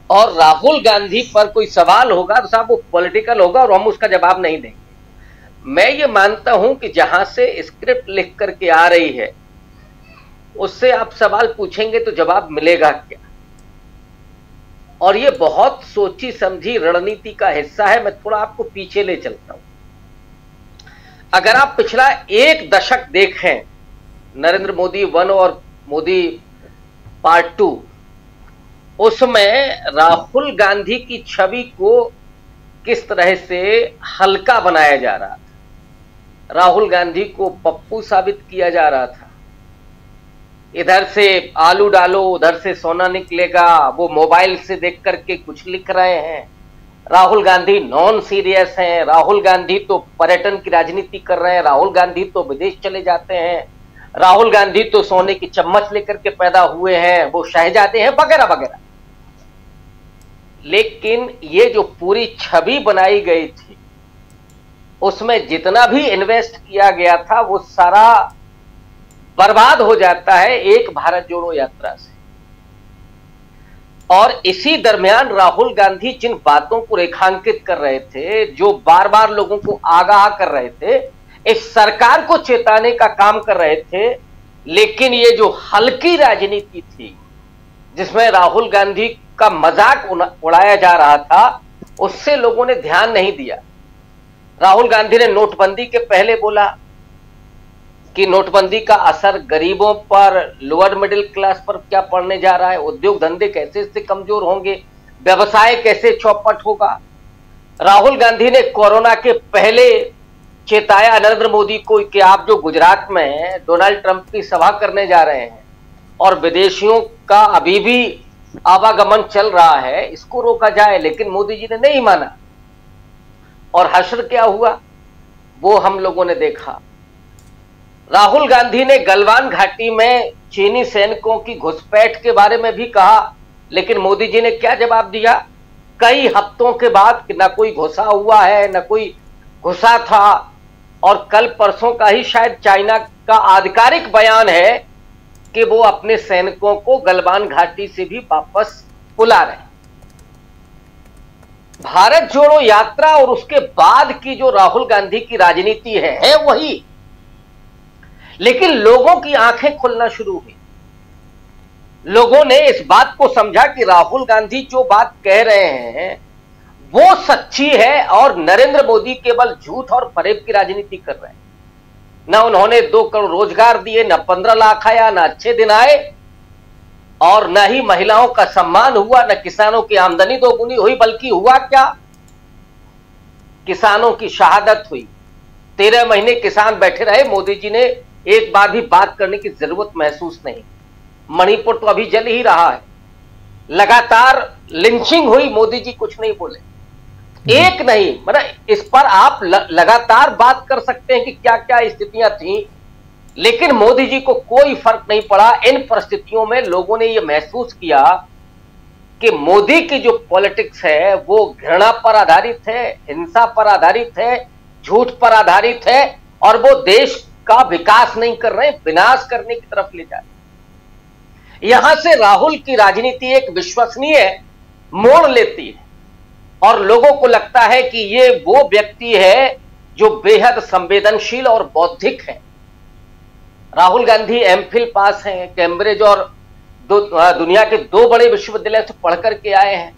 और राहुल गांधी पर कोई सवाल होगा तो साहब वो पॉलिटिकल होगा और हम उसका जवाब नहीं देंगे। मैं ये मानता हूं कि जहां से स्क्रिप्ट लिख करके आ रही है उससे आप सवाल पूछेंगे तो जवाब मिलेगा क्या? और ये बहुत सोची समझी रणनीति का हिस्सा है। मैं थोड़ा आपको पीछे ले चलता हूं। अगर आप पिछला 1 दशक देखें, नरेंद्र मोदी 1 और मोदी पार्ट 2, उसमें राहुल गांधी की छवि को किस तरह से हल्का बनाया जा रहा था। राहुल गांधी को पप्पू साबित किया जा रहा था। इधर से आलू डालो, उधर से सोना निकलेगा, वो मोबाइल से देख करके कुछ लिख रहे हैं। राहुल गांधी नॉन सीरियस हैं, राहुल गांधी तो पर्यटन की राजनीति कर रहे हैं, राहुल गांधी तो विदेश चले जाते हैं, राहुल गांधी तो सोने की चम्मच लेकर के पैदा हुए हैं, वो शहजादे हैं, वगैरह वगैरह। लेकिन ये जो पूरी छवि बनाई गई थी उसमें जितना भी इन्वेस्ट किया गया था वो सारा बर्बाद हो जाता है एक भारत जोड़ो यात्रा से। और इसी दरमियान राहुल गांधी जिन बातों को रेखांकित कर रहे थे, जो बार बार लोगों को आगाह कर रहे थे, इस सरकार को चेताने का काम कर रहे थे, लेकिन ये जो हल्की राजनीति थी जिसमें राहुल गांधी का मजाक उड़ाया जा रहा था, उससे लोगों ने ध्यान नहीं दिया। राहुल गांधी ने नोटबंदी के पहले बोला कि नोटबंदी का असर गरीबों पर, लोअर मिडिल क्लास पर क्या पड़ने जा रहा है, उद्योग धंधे कैसे इससे कमजोर होंगे, व्यवसाय कैसे चौपट होगा। राहुल गांधी ने कोरोना के पहले चेताया नरेंद्र मोदी को कि आप जो गुजरात में डोनाल्ड ट्रंप की सभा करने जा रहे हैं और विदेशियों का अभी भी आवागमन चल रहा है, इसको रोका जाए, लेकिन मोदी जी ने नहीं माना। और हश्र क्या हुआ वो हम लोगों ने देखा। राहुल गांधी ने गलवान घाटी में चीनी सैनिकों की घुसपैठ के बारे में भी कहा, लेकिन मोदी जी ने क्या जवाब दिया? कई हफ्तों के बाद कि ना कोई घुसा हुआ है, ना कोई घुसा था, और कल परसों का ही शायद चाइना का आधिकारिक बयान है कि वो अपने सैनिकों को गलवान घाटी से भी वापस बुला रहे हैं। भारत जोड़ो यात्रा और उसके बाद की जो राहुल गांधी की राजनीति है वही, लेकिन लोगों की आंखें खुलना शुरू हुई। लोगों ने इस बात को समझा कि राहुल गांधी जो बात कह रहे हैं वो सच्ची है और नरेंद्र मोदी केवल झूठ और फरेब की राजनीति कर रहे हैं। ना उन्होंने 2 करोड़ रोजगार दिए, ना 15 लाख आया, ना अच्छे दिन आए, और न ही महिलाओं का सम्मान हुआ, न किसानों की आमदनी दोगुनी हुई, बल्कि हुआ क्या, किसानों की शहादत हुई। 13 महीने किसान बैठे रहे, मोदी जी ने एक बार भी बात करने की जरूरत महसूस नहीं। मणिपुर तो अभी जल ही रहा है, लगातार लिंचिंग हुई, मोदी जी कुछ नहीं बोले, एक नहीं, मतलब इस पर आप लगातार बात कर सकते हैं कि क्या क्या स्थितियां थी, लेकिन मोदी जी को कोई फर्क नहीं पड़ा। इन परिस्थितियों में लोगों ने यह महसूस किया कि मोदी की जो पॉलिटिक्स है वो घृणा पर आधारित है, हिंसा पर आधारित है, झूठ पर आधारित है, और वो देश का विकास नहीं कर रहे, विनाश करने की तरफ ले जा रहे। यहां से राहुल की राजनीति एक विश्वसनीय मोड़ लेती है और लोगों को लगता है कि ये वो व्यक्ति है जो बेहद संवेदनशील और बौद्धिक है। राहुल गांधी एमफिल पास हैं, कैम्ब्रिज और दुनिया के 2 बड़े विश्वविद्यालय से पढ़ करके आए हैं।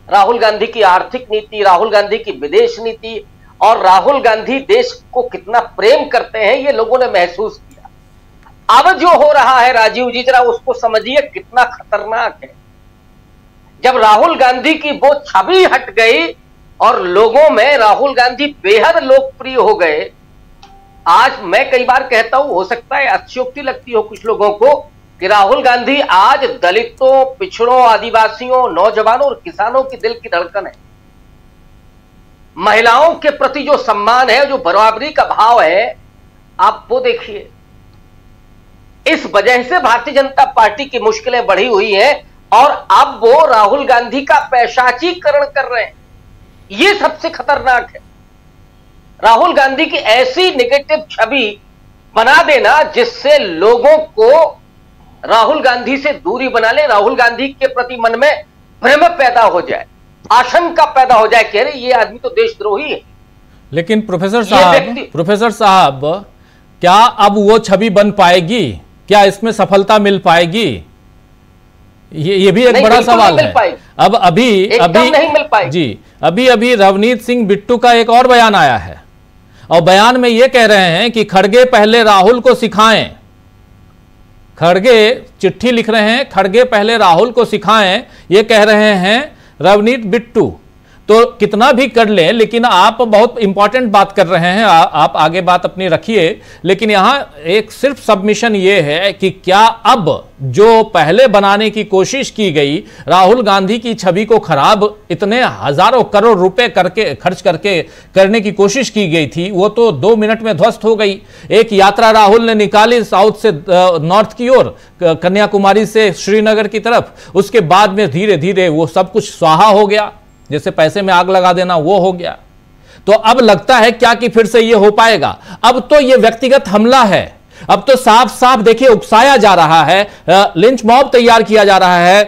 राहुल गांधी की आर्थिक नीति, राहुल गांधी की विदेश नीति और राहुल गांधी देश को कितना प्रेम करते हैं ये लोगों ने महसूस किया। अब जो हो रहा है राजीव जी, जरा उसको समझिए कितना खतरनाक है। जब राहुल गांधी की वो छवि हट गई और लोगों में राहुल गांधी बेहद लोकप्रिय हो गए। आज मैं कई बार कहता हूं, हो सकता है अतिशयोक्ति लगती हो कुछ लोगों को, कि राहुल गांधी आज दलितों, पिछड़ों, आदिवासियों, नौजवानों और किसानों की दिल की धड़कन है। महिलाओं के प्रति जो सम्मान है, जो बराबरी का भाव है, आप वो देखिए। इस वजह से भारतीय जनता पार्टी की मुश्किलें बढ़ी हुई हैं और अब वो राहुल गांधी का पैशाचीकरण कर रहे हैं। ये सबसे खतरनाक है। राहुल गांधी की ऐसी नेगेटिव छवि बना देना जिससे लोगों को राहुल गांधी से दूरी बना ले, राहुल गांधी के प्रति मन में भ्रम पैदा हो जाए, आशंका पैदा हो जाए कि अरे ये आदमी तो देशद्रोही है। लेकिन प्रोफेसर साहब क्या अब वो छवि बन पाएगी? क्या इसमें सफलता मिल पाएगी? ये भी एक बड़ा सवाल है। अब अभी नहीं मिल पाएगी जी। अभी रवनीत सिंह बिट्टू का एक और बयान आया है और बयान में ये कह रहे हैं कि खड़गे पहले राहुल को सिखाएं। खड़गे चिट्ठी लिख रहे हैं, खड़गे पहले राहुल को सिखाएं, ये कह रहे हैं रवनीत बिट्टू। तो कितना भी कर लें, लेकिन आप बहुत इंपॉर्टेंट बात कर रहे हैं, आप आगे बात अपनी रखिए। लेकिन यहां एक सिर्फ सबमिशन ये है कि क्या अब जो पहले बनाने की कोशिश की गई, राहुल गांधी की छवि को खराब इतने हजारों करोड़ रुपए करके खर्च करके करने की कोशिश की गई थी, वो तो 2 मिनट में ध्वस्त हो गई। एक यात्रा राहुल ने निकाली साउथ से नॉर्थ की ओर, कन्याकुमारी से श्रीनगर की तरफ, उसके बाद में धीरे धीरे वो सब कुछ स्वाहा हो गया, जैसे पैसे में आग लगा देना वो हो गया। तो अब लगता है क्या कि फिर से ये हो पाएगा? अब तो ये व्यक्तिगत हमला है, अब तो साफ साफ देखिए उकसाया जा रहा है, लिंच मॉब तैयार किया जा रहा है,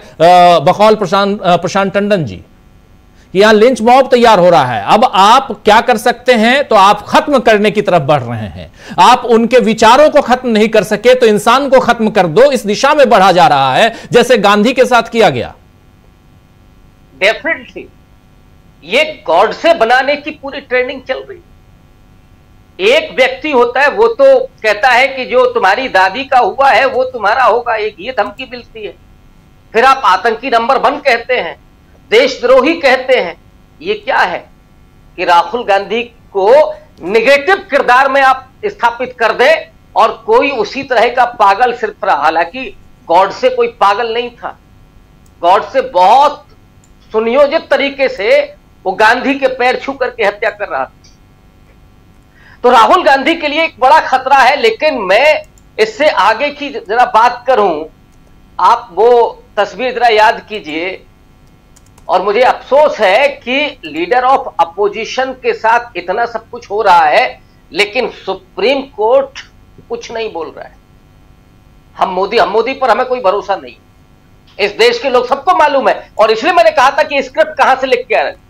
बकौल प्रशांत टंडन जी कि यहां लिंच मॉब तैयार हो रहा है। अब आप क्या कर सकते हैं? तो आप खत्म करने की तरफ बढ़ रहे हैं। आप उनके विचारों को खत्म नहीं कर सके तो इंसान को खत्म कर दो, इस दिशा में बढ़ा जा रहा है जैसे गांधी के साथ किया गया। डेफिनेटली ये गॉड से बनाने की पूरी ट्रेनिंग चल रही। एक व्यक्ति होता है वो तो कहता है कि जो तुम्हारी दादी का हुआ है वो तुम्हारा होगा, एक ये धमकी मिलती है। फिर आप आतंकी नंबर 1 कहते हैं, देशद्रोही कहते हैं। ये क्या है कि राहुल गांधी को निगेटिव किरदार में आप स्थापित कर दें और कोई उसी तरह का पागल सिर्फ रहा। हालांकि गॉड से कोई पागल नहीं था, गॉड से बहुत सुनियोजित तरीके से वो गांधी के पैर छू करके हत्या कर रहा था। तो राहुल गांधी के लिए एक बड़ा खतरा है। लेकिन मैं इससे आगे की जरा बात करूं, आप वो तस्वीर जरा याद कीजिए। और मुझे अफसोस है कि लीडर ऑफ अपोजिशन के साथ इतना सब कुछ हो रहा है लेकिन सुप्रीम कोर्ट कुछ नहीं बोल रहा है। हम मोदी पर हमें कोई भरोसा नहीं। इस देश के लोग सबको मालूम है और इसलिए मैंने कहा था कि स्क्रिप्ट कहां से लिख के आ रहे।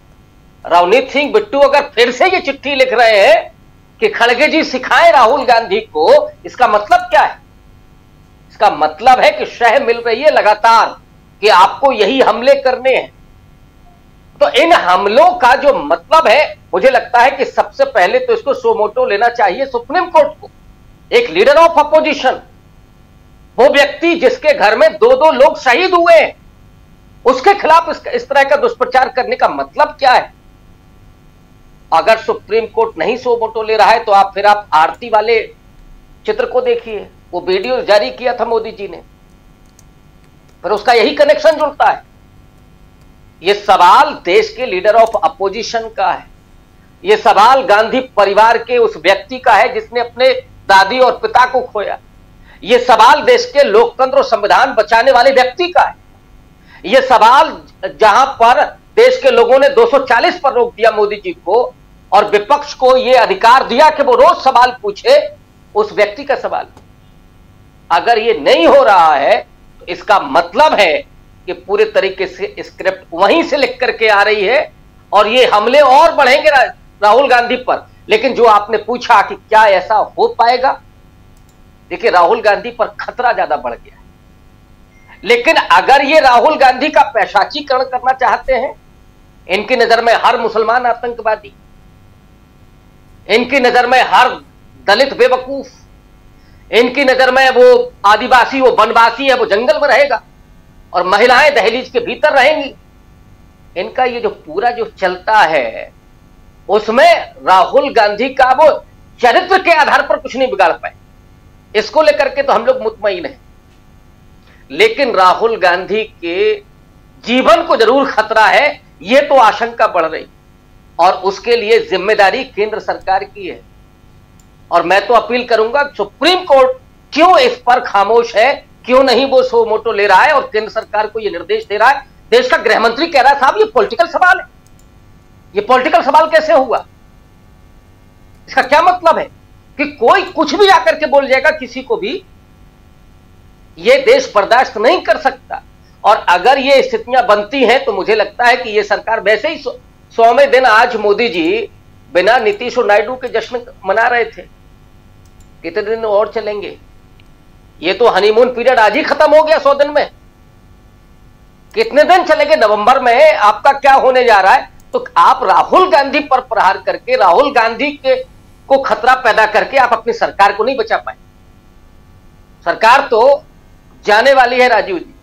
रवनीत सिंह बिट्टू अगर फिर से ये चिट्ठी लिख रहे हैं कि खड़गे जी सिखाएं राहुल गांधी को, इसका मतलब क्या है? इसका मतलब है कि शह मिल रही है लगातार कि आपको यही हमले करने हैं। तो इन हमलों का जो मतलब है, मुझे लगता है कि सबसे पहले तो इसको सो मोटो लेना चाहिए सुप्रीम कोर्ट को। एक लीडर ऑफ अपोजिशन, वो व्यक्ति जिसके घर में 2-2 लोग शहीद हुए हैं, उसके खिलाफ इस तरह का दुष्प्रचार करने का मतलब क्या है? अगर सुप्रीम कोर्ट नहीं सो मोटो ले रहा है तो फिर आप आरती वाले चित्र को देखिए, वो वीडियो जारी किया था मोदी जी ने, पर उसका यही कनेक्शन जुड़ता है। ये सवाल देश के लीडर ऑफ अपोजिशन का है, ये सवाल गांधी परिवार के उस व्यक्ति का है जिसने अपने दादी और पिता को खोया, ये सवाल देश के लोकतंत्र और संविधान बचाने वाले व्यक्ति का है, ये सवाल जहां पर देश के लोगों ने 240 पर रोक दिया मोदी जी को और विपक्ष को यह अधिकार दिया कि वो रोज सवाल पूछे, उस व्यक्ति का सवाल। अगर ये नहीं हो रहा है तो इसका मतलब है कि पूरे तरीके से स्क्रिप्ट वहीं से लिख करके आ रही है और ये हमले और बढ़ेंगे राहुल गांधी पर। लेकिन जो आपने पूछा कि क्या ऐसा हो पाएगा, देखिए राहुल गांधी पर खतरा ज्यादा बढ़ गया है। लेकिन अगर ये राहुल गांधी का पैशाचीकरण करना चाहते हैं, इनकी नजर में हर मुसलमान आतंकवादी, इनकी नजर में हर दलित बेवकूफ, इनकी नजर में वो आदिवासी, वो वनवासी है, वो जंगल में रहेगा और महिलाएं दहलीज के भीतर रहेंगी, इनका ये जो पूरा जो चलता है उसमें राहुल गांधी का वो चरित्र के आधार पर कुछ नहीं बिगाड़ पाए। इसको लेकर के तो हम लोग मुतमईन हैं, लेकिन राहुल गांधी के जीवन को जरूर खतरा है, ये तो आशंका बढ़ रही और उसके लिए जिम्मेदारी केंद्र सरकार की है। और मैं तो अपील करूंगा सुप्रीम कोर्ट क्यों इस पर खामोश है, क्यों नहीं वो सो मोटो ले रहा है और केंद्र सरकार को ये निर्देश दे रहा है। देश का गृह मंत्री कह रहा है साहब ये पॉलिटिकल सवाल है, ये पॉलिटिकल सवाल कैसे हुआ? इसका क्या मतलब है कि कोई कुछ भी आकर के बोल जाएगा किसी को भी, ये देश बर्दाश्त नहीं कर सकता। और अगर ये स्थितियां बनती हैं तो मुझे लगता है कि ये सरकार वैसे ही 100वें दिन आज मोदी जी बिना नीतीश और नायडू के जश्न मना रहे थे, कितने दिन और चलेंगे? ये तो हनीमून पीरियड आज ही खत्म हो गया 100 दिन में, कितने दिन चलेंगे? नवंबर में आपका क्या होने जा रहा है? तो आप राहुल गांधी पर प्रहार करके, राहुल गांधी के को खतरा पैदा करके आप अपनी सरकार को नहीं बचा पाए। सरकार तो जाने वाली है राजीव जी,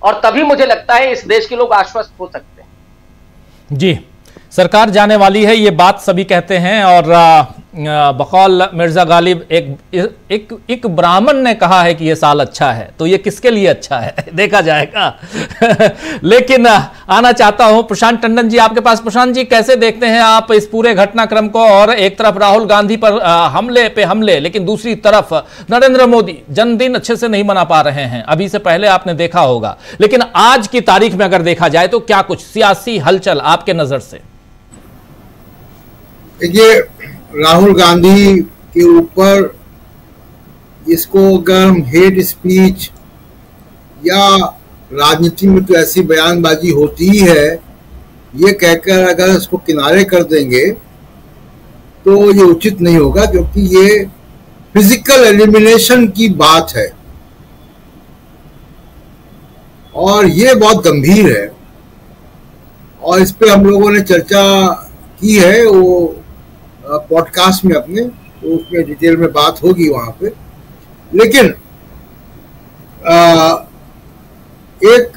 और तभी मुझे लगता है इस देश के लोग आश्वस्त हो सकते हैं। जी, सरकार जाने वाली है, ये बात सभी कहते हैं। और बकौल मिर्जा गालिब एक ब्राह्मण ने कहा है कि ये साल अच्छा है, तो ये किसके लिए अच्छा है देखा जाएगा। लेकिन आना चाहता हूं प्रशांत टंडन जी आपके पास। प्रशांत जी, कैसे देखते हैं आप इस पूरे घटनाक्रम को? और एक तरफ राहुल गांधी पर हमले पे हमले, लेकिन दूसरी तरफ नरेंद्र मोदी जन्मदिन अच्छे से नहीं मना पा रहे हैं, अभी से पहले आपने देखा होगा। लेकिन आज की तारीख में अगर देखा जाए तो क्या कुछ सियासी हलचल आपके नजर से? ये राहुल गांधी के ऊपर इसको अगर हम हेट स्पीच या राजनीति में तो ऐसी बयानबाजी होती ही है, ये कहकर अगर इसको किनारे कर देंगे तो ये उचित नहीं होगा, क्योंकि ये फिजिकल एलिमिनेशन की बात है और ये बहुत गंभीर है। और इस पे हम लोगों ने चर्चा की है वो पॉडकास्ट में अपने, तो उसमें डिटेल में बात होगी वहां पे। लेकिन एक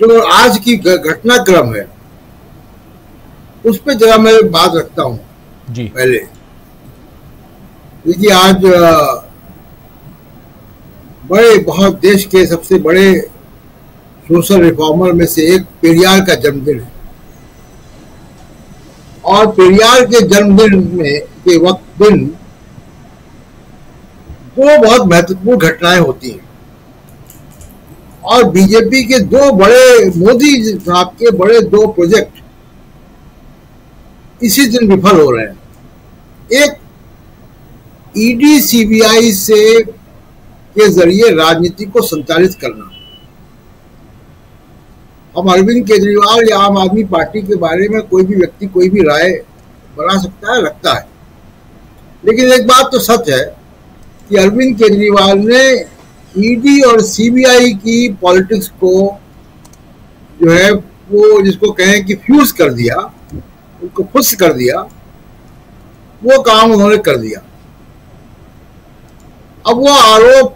जो आज की घटनाक्रम है उस पे जरा मैं बात रखता हूं जी। पहले देखिए, आज बहुत देश के सबसे बड़े सोशल रिफॉर्मर में से एक पेरियार का जन्मदिन है और पेरियार के जन्मदिन में के वक्त दिन दो बहुत महत्वपूर्ण घटनाएं होती हैं और बीजेपी के दो बड़े, मोदी साहब के बड़े दो प्रोजेक्ट इसी दिन विफल हो रहे हैं। एक ईडी सीबीआई से के जरिए राजनीति को संचालित करना। हम अरविंद केजरीवाल या आम आदमी पार्टी के बारे में कोई भी व्यक्ति कोई भी राय बना सकता है, रखता है, लेकिन एक बात तो सच है कि अरविंद केजरीवाल ने ईडी और सीबीआई की पॉलिटिक्स को जो है वो जिसको कहें कि फ्यूज कर दिया, उनको फुस कर दिया, वो काम उन्होंने कर दिया। अब वो आरोप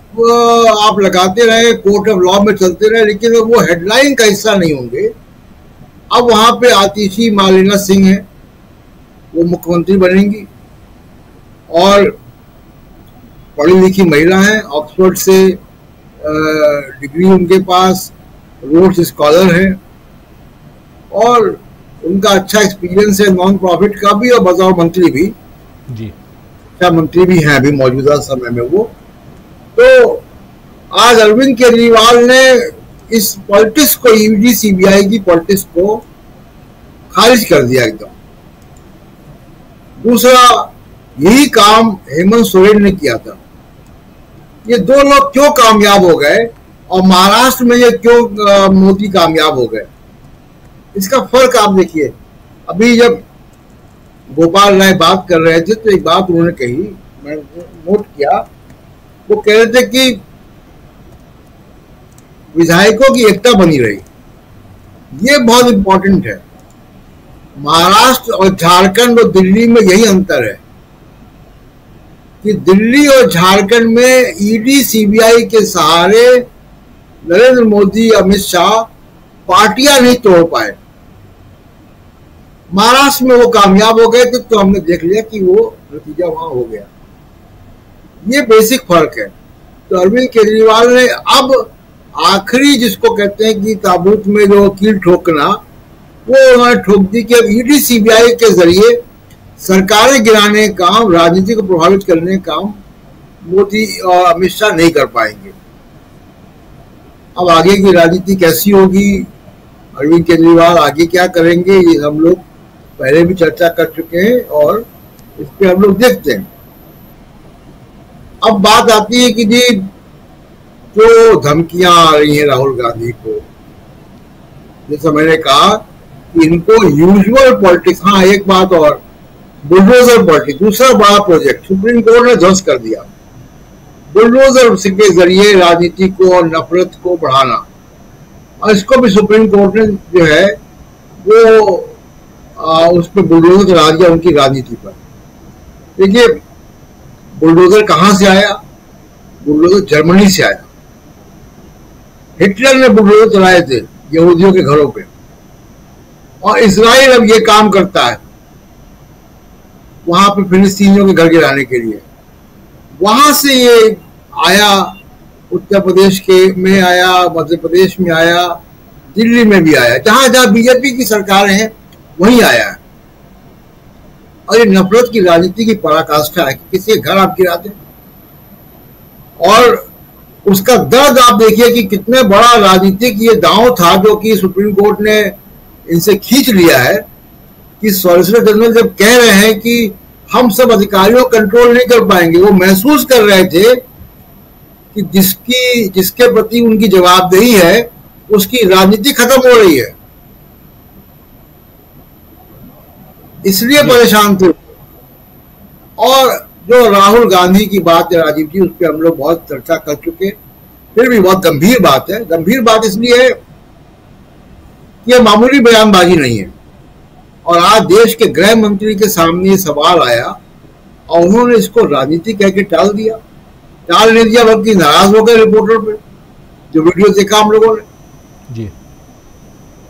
आप लगाते रहे, कोर्ट ऑफ लॉ में चलते रहे, लेकिन वो हेडलाइन का हिस्सा नहीं होंगे। अब वहां पे आतिशी मालिना सिंह है, वो मुख्यमंत्री बनेंगी और पढ़ी लिखी महिला है, ऑक्सफोर्ड से डिग्री उनके पास, रोड्स स्कॉलर है और उनका अच्छा एक्सपीरियंस है नॉन प्रॉफिट का भी और बतौर मंत्री भी जी, अच्छा मंत्री भी हैं अभी मौजूदा समय में वो। तो आज अरविंद केजरीवाल ने इस पॉलिटिक्स को, ईडी सीबीआई की पॉलिटिक्स को खारिज कर दिया एकदम। दूसरा, यही काम हेमंत सोरेन ने किया था। ये दो लोग क्यों कामयाब हो गए और महाराष्ट्र में ये क्यों मोदी कामयाब हो गए, इसका फर्क आप देखिए। अभी जब गोपाल राय बात कर रहे थे तो एक बात उन्होंने कही, मैं नोट किया, वो कह रहे थे कि विधायकों की एकता बनी रही। ये बहुत इंपॉर्टेंट है। महाराष्ट्र और झारखंड और दिल्ली में यही अंतर है कि दिल्ली और झारखंड में ईडी सीबीआई के सहारे नरेंद्र मोदी, अमित शाह पार्टियां नहीं तोड़ पाए। महाराष्ट्र में वो कामयाब हो गए थे तो हमने देख लिया कि वो नतीजा वहां हो गया। ये बेसिक फर्क है। तो अरविंद केजरीवाल ने अब आखिरी जिसको कहते हैं कि ताबूत में जो कील ठोकना, वो उन्होंने ठोक दी कि अब ईडी सीबीआई के जरिए सरकारें गिराने का काम, राजनीति को प्रभावित करने का काम मोदी और अमित शाह नहीं कर पाएंगे। अब आगे की राजनीति कैसी होगी, अरविंद केजरीवाल आगे क्या करेंगे, ये हम लोग पहले भी चर्चा कर चुके हैं और इस पे हम लोग देखते हैं। अब बात आती है कि जी जो धमकियां आ रही हैं राहुल गांधी को, जैसे मैंने कहा कि इनको यूजुअल पॉलिटिक्स, हाँ एक बात और, बुलडोजर पॉलिटिक्स, दूसरा बड़ा प्रोजेक्ट सुप्रीम कोर्ट ने ध्वस्त कर दिया। बुलडोजर के जरिए राजनीति को और नफरत को बढ़ाना, और इसको भी सुप्रीम कोर्ट ने जो है वो उस पर बुलडोजर चला दिया उनकी राजनीति पर। देखिए बुलडोजर कहां से आया, बुलडोजर जर्मनी से आया। हिटलर ने बुलडोजर चलाए थे यहूदियों के घरों पे, और इजराइल अब ये काम करता है वहां पे फिलिस्तीनियों के घर गिराने के लिए। वहां से ये आया, उत्तर प्रदेश के में आया, मध्य प्रदेश में आया, दिल्ली में भी आया, जहां जहां बीजेपी की सरकारें हैं वहीं आया है। और ये नफरत की राजनीति की पराकाष्ठा है कि किसी के घर आप गिराते, और उसका दर्द आप देखिए कि कितने बड़ा राजनीतिक ये दांव था जो कि सुप्रीम कोर्ट ने इनसे खींच लिया है कि सॉलिसिटर जनरल जब कह रहे हैं कि हम सब अधिकारियों कंट्रोल नहीं कर पाएंगे, वो महसूस कर रहे थे कि जिसके प्रति उनकी जवाबदेही है उसकी राजनीति खत्म हो रही है, इसलिए परेशान थे। और जो राहुल गांधी की बात है राजीव जी, उस पर हम लोग बहुत चर्चा कर चुके, फिर भी बहुत गंभीर बात है। गंभीर बात इसलिए है कि यह मामूली बयानबाजी नहीं है। और आज देश के गृह मंत्री के सामने ये सवाल आया और उन्होंने इसको राजनीति कह के टाल दिया। टाल नहीं दिया बल्कि नाराज हो गए रिपोर्टर पे, जो वीडियो देखा हम लोगों ने जी।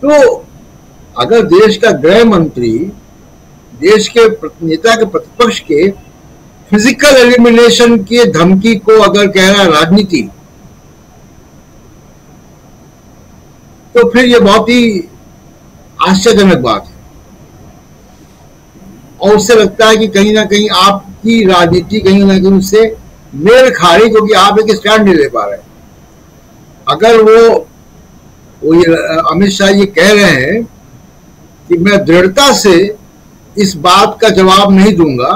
तो अगर देश का गृह मंत्री देश के नेता के प्रतिपक्ष के फिजिकल एलिमिनेशन की धमकी को अगर कह रहा है राजनीति, तो फिर ये बहुत ही आश्चर्यजनक बात है। और उससे लगता है कि कहीं ना कहीं आपकी राजनीति कहीं ना कहीं उससे मेल खा रही, क्योंकि आप एक स्टैंड नहीं ले पा रहे। अगर वो ये अमित शाह ये कह रहे हैं कि मैं दृढ़ता से इस बात का जवाब नहीं दूंगा,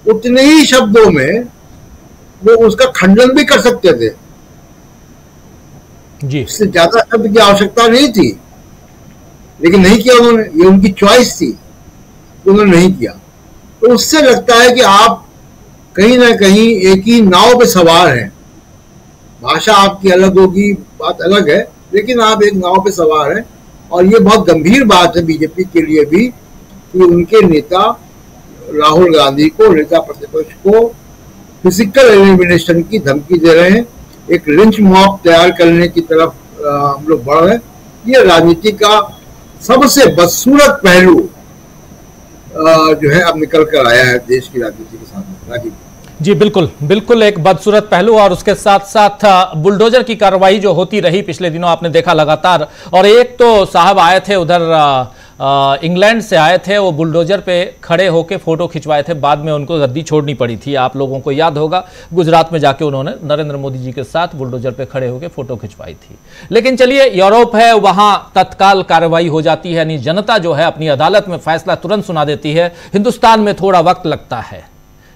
उतने ही शब्दों में वो उसका खंडन भी कर सकते थे। जी। इससे ज्यादा शब्द की आवश्यकता नहीं थी, लेकिन नहीं किया उन्होंने, ये उनकी चॉइस थी, उन्होंने नहीं किया। तो उससे लगता है कि आप कहीं ना कहीं एक ही नाव पे सवार हैं। भाषा आपकी अलग होगी, बात अलग है, लेकिन आप एक नाव पे सवार हैं। और ये बहुत गंभीर बात है बीजेपी के लिए भी कि उनके नेता राहुल गांधी को, नेता प्रतिपक्ष को फिजिकल एलिमिनेशन की धमकी दे रहे हैं, एक लिंच मॉब तैयार करने की तरफ हम लोग बढ़ रहे हैं। ये राजनीति का सबसे बदसूरत पहलू जो है अब निकल कर आया है देश की राजनीति के सामने। राजीव जी बिल्कुल बिल्कुल, एक बदसूरत पहलू, और उसके साथ साथ बुलडोजर की कार्रवाई जो होती रही पिछले दिनों आपने देखा लगातार। और एक तो साहब आए थे उधर इंग्लैंड से आए थे, वो बुलडोजर पे खड़े होकर फोटो खिंचवाए थे, बाद में उनको गद्दी छोड़नी पड़ी थी। आप लोगों को याद होगा गुजरात में जाके उन्होंने नरेंद्र मोदी जी के साथ बुलडोजर पे खड़े होकर फोटो खिंचवाई थी। लेकिन चलिए, यूरोप है, वहां तत्काल कार्रवाई हो जाती है, यानी जनता जो है अपनी अदालत में फैसला तुरंत सुना देती है। हिंदुस्तान में थोड़ा वक्त लगता है,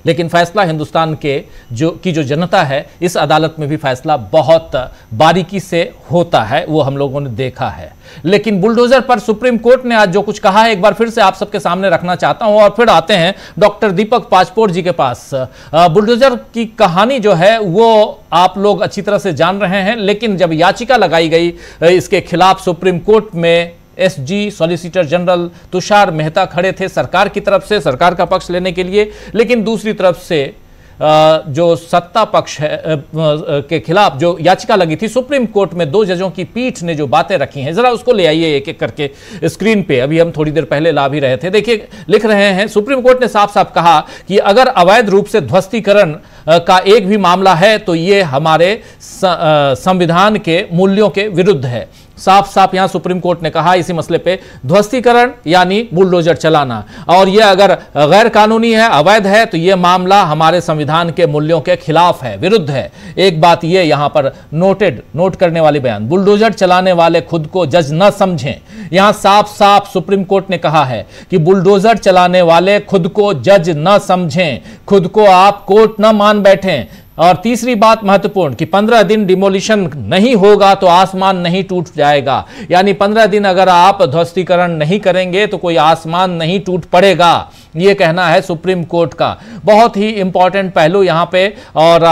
लेकिन फैसला हिंदुस्तान के जो जनता है, इस अदालत में भी फैसला बहुत बारीकी से होता है, वो हम लोगों ने देखा है। लेकिन बुलडोजर पर सुप्रीम कोर्ट ने आज जो कुछ कहा है, एक बार फिर से आप सबके सामने रखना चाहता हूं, और फिर आते हैं डॉक्टर दीपक पाचपोर जी के पास। बुलडोजर की कहानी जो है वो आप लोग अच्छी तरह से जान रहे हैं, लेकिन जब याचिका लगाई गई इसके खिलाफ सुप्रीम कोर्ट में, SG solicitor general Tushar Mehta खड़े थे सरकार की तरफ से, सरकार का पक्ष लेने के लिए। लेकिन दूसरी तरफ से जो सत्ता पक्ष है के खिलाफ जो याचिका लगी थी, सुप्रीम कोर्ट में 2 जजों की पीठ ने जो बातें रखी हैं, जरा उसको ले आइए एक एक करके स्क्रीन पे। अभी हम थोड़ी देर पहले ला भी रहे थे, देखिए लिख रहे हैं, सुप्रीम कोर्ट ने साफ साफ कहा कि अगर अवैध रूप से ध्वस्तीकरण का एक भी मामला है तो ये हमारे संविधान के मूल्यों के विरुद्ध है। साफ साफ यहां सुप्रीम कोर्ट ने कहा इसी मसले पे, ध्वस्तीकरण यानी बुलडोजर चलाना, और यह अगर गैर कानूनी है, अवैध है, तो यह मामला हमारे संविधान के मूल्यों के खिलाफ है, विरुद्ध है। एक बात यह यहां पर नोट करने वाली बयान, बुलडोजर चलाने वाले खुद को जज न समझें। यहां साफ साफ सुप्रीम कोर्ट ने कहा है कि बुलडोजर चलाने वाले खुद को जज न समझें, खुद को आप कोर्ट न मान बैठें। और तीसरी बात महत्वपूर्ण कि 15 दिन डिमोलिशन नहीं होगा तो आसमान नहीं टूट जाएगा, यानी 15 दिन अगर आप ध्वस्तीकरण नहीं करेंगे तो कोई आसमान नहीं टूट पड़ेगा, यह कहना है सुप्रीम कोर्ट का। बहुत ही इंपॉर्टेंट पहलू यहां पे, और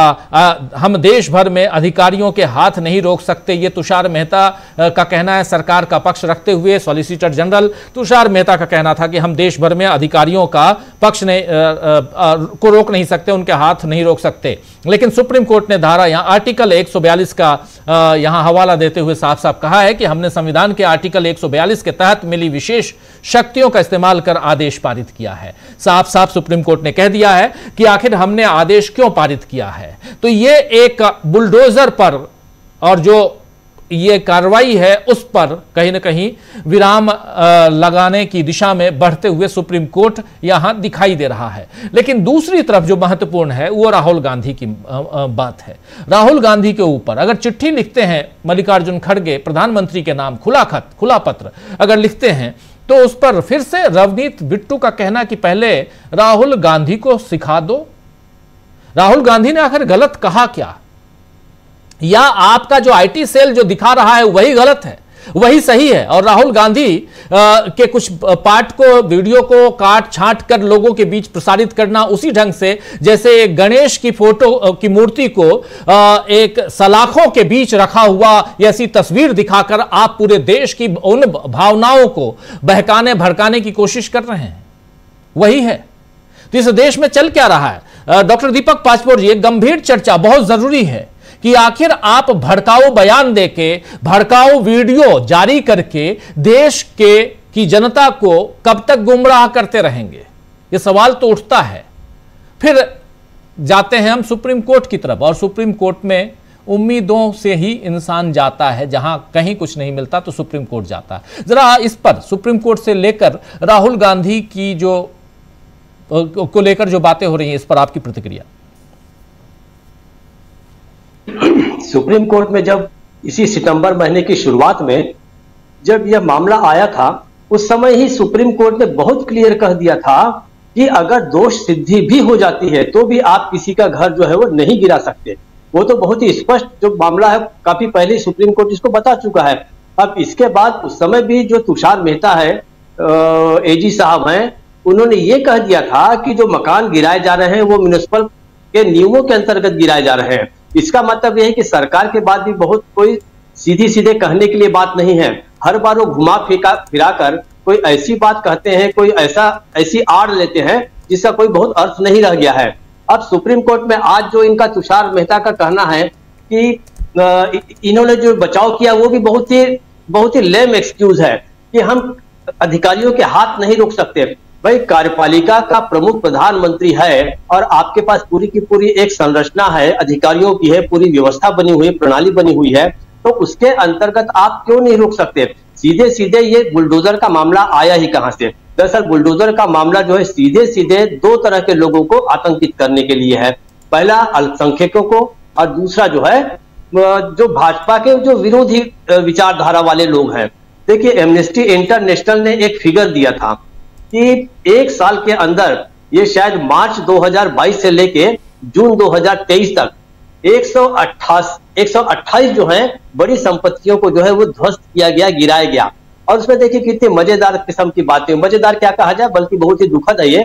हम देश भर में अधिकारियों के हाथ नहीं रोक सकते, यह तुषार मेहता का कहना है, सरकार का पक्ष रखते हुए सॉलिसिटर जनरल तुषार मेहता का कहना था कि हम देश भर में अधिकारियों का पक्ष को रोक नहीं सकते, उनके हाथ नहीं रोक सकते। लेकिन सुप्रीम कोर्ट ने धारा यहां आर्टिकल 142 का यहां हवाला देते हुए साफ साफ कहा है कि हमने संविधान के आर्टिकल 142 के तहत मिली विशेष शक्तियों का इस्तेमाल कर आदेश पारित किया है। साफ साफ सुप्रीम कोर्ट ने कह दिया है कि आखिर हमने आदेश क्यों पारित किया है। तो यह एक बुलडोजर पर और जो ये कार्रवाई है उस पर कहीं ना कहीं विराम लगाने की दिशा में बढ़ते हुए सुप्रीम कोर्ट यहां दिखाई दे रहा है। लेकिन दूसरी तरफ जो महत्वपूर्ण है वो राहुल गांधी की बात है। राहुल गांधी के ऊपर अगर चिट्ठी लिखते हैं मल्लिकार्जुन खड़गे, प्रधानमंत्री के नाम खुला खत, खुला पत्र अगर लिखते हैं, तो उस पर फिर से रवनीत बिट्टू का कहना कि पहले राहुल गांधी को सिखा दो। राहुल गांधी ने आखिर गलत कहा क्या, या आपका जो आईटी सेल जो दिखा रहा है वही गलत है, वही सही है, और राहुल गांधी के कुछ पार्ट को, वीडियो को काट छांट कर लोगों के बीच प्रसारित करना उसी ढंग से जैसे गणेश की फोटो की मूर्ति को एक सलाखों के बीच रखा हुआ ऐसी तस्वीर दिखाकर आप पूरे देश की उन भावनाओं को बहकाने भड़काने की कोशिश कर रहे हैं, वही है। तो इस देश में चल क्या रहा है? डॉक्टर दीपक पाचपोर जी, एक गंभीर चर्चा बहुत जरूरी है कि आखिर आप भड़काऊ बयान देके, भड़काऊ वीडियो जारी करके देश की जनता को कब तक गुमराह करते रहेंगे, यह सवाल तो उठता है। फिर जाते हैं हम सुप्रीम कोर्ट की तरफ, और सुप्रीम कोर्ट में उम्मीदों से ही इंसान जाता है, जहां कहीं कुछ नहीं मिलता तो सुप्रीम कोर्ट जाता है। जरा इस पर सुप्रीम कोर्ट से लेकर राहुल गांधी की को लेकर जो बातें हो रही हैं, इस पर आपकी प्रतिक्रिया। सुप्रीम कोर्ट में जब इसी सितंबर महीने की शुरुआत में जब यह मामला आया था, उस समय ही सुप्रीम कोर्ट ने बहुत क्लियर कह दिया था कि अगर दोष सिद्धि भी हो जाती है तो भी आप किसी का घर जो है वो नहीं गिरा सकते। वो तो बहुत ही स्पष्ट जो मामला है, काफी पहले सुप्रीम कोर्ट इसको बता चुका है। अब इसके बाद उस समय भी जो तुषार मेहता है, एजी साहब हैं, उन्होंने ये कह दिया था कि जो मकान गिराए जा रहे हैं वो म्युनिसिपल के नियमों के अंतर्गत गिराए जा रहे हैं। इसका मतलब यह है कि सरकार के बाद भी बहुत कोई सीधी सीधे कहने के लिए बात नहीं है, हर बार वो घुमा फिरा कर कोई ऐसी बात कहते हैं, कोई ऐसी आड़ लेते हैं जिसका कोई बहुत अर्थ नहीं रह गया है। अब सुप्रीम कोर्ट में आज जो इनका तुषार मेहता का कहना है कि इन्होंने जो बचाव किया वो भी बहुत ही लेम एक्सक्यूज है कि हम अधिकारियों के हाथ नहीं रोक सकते। भाई, कार्यपालिका का प्रमुख प्रधानमंत्री है और आपके पास पूरी की पूरी एक संरचना है, अधिकारियों की है, पूरी व्यवस्था बनी हुई है, प्रणाली बनी हुई है, तो उसके अंतर्गत आप क्यों नहीं रोक सकते? सीधे सीधे ये बुलडोजर का मामला आया ही कहां से? दरअसल बुलडोजर का मामला जो है सीधे सीधे दो तरह के लोगों को आतंकित करने के लिए है। पहला अल्पसंख्यकों को, और दूसरा जो है जो भाजपा के जो विरोधी विचारधारा वाले लोग हैं। देखिए, एमनेस्टी इंटरनेशनल ने एक फिगर दिया था कि एक साल के अंदर, ये शायद मार्च 2022 से लेके जून 2023 तक 128 जो है बड़ी संपत्तियों को जो है वो ध्वस्त किया गया, गिराया गया। और उसमें देखिए कितनी मजेदार किस्म की बातें, मजेदार क्या कहा जाए, बल्कि बहुत ही दुखद है ये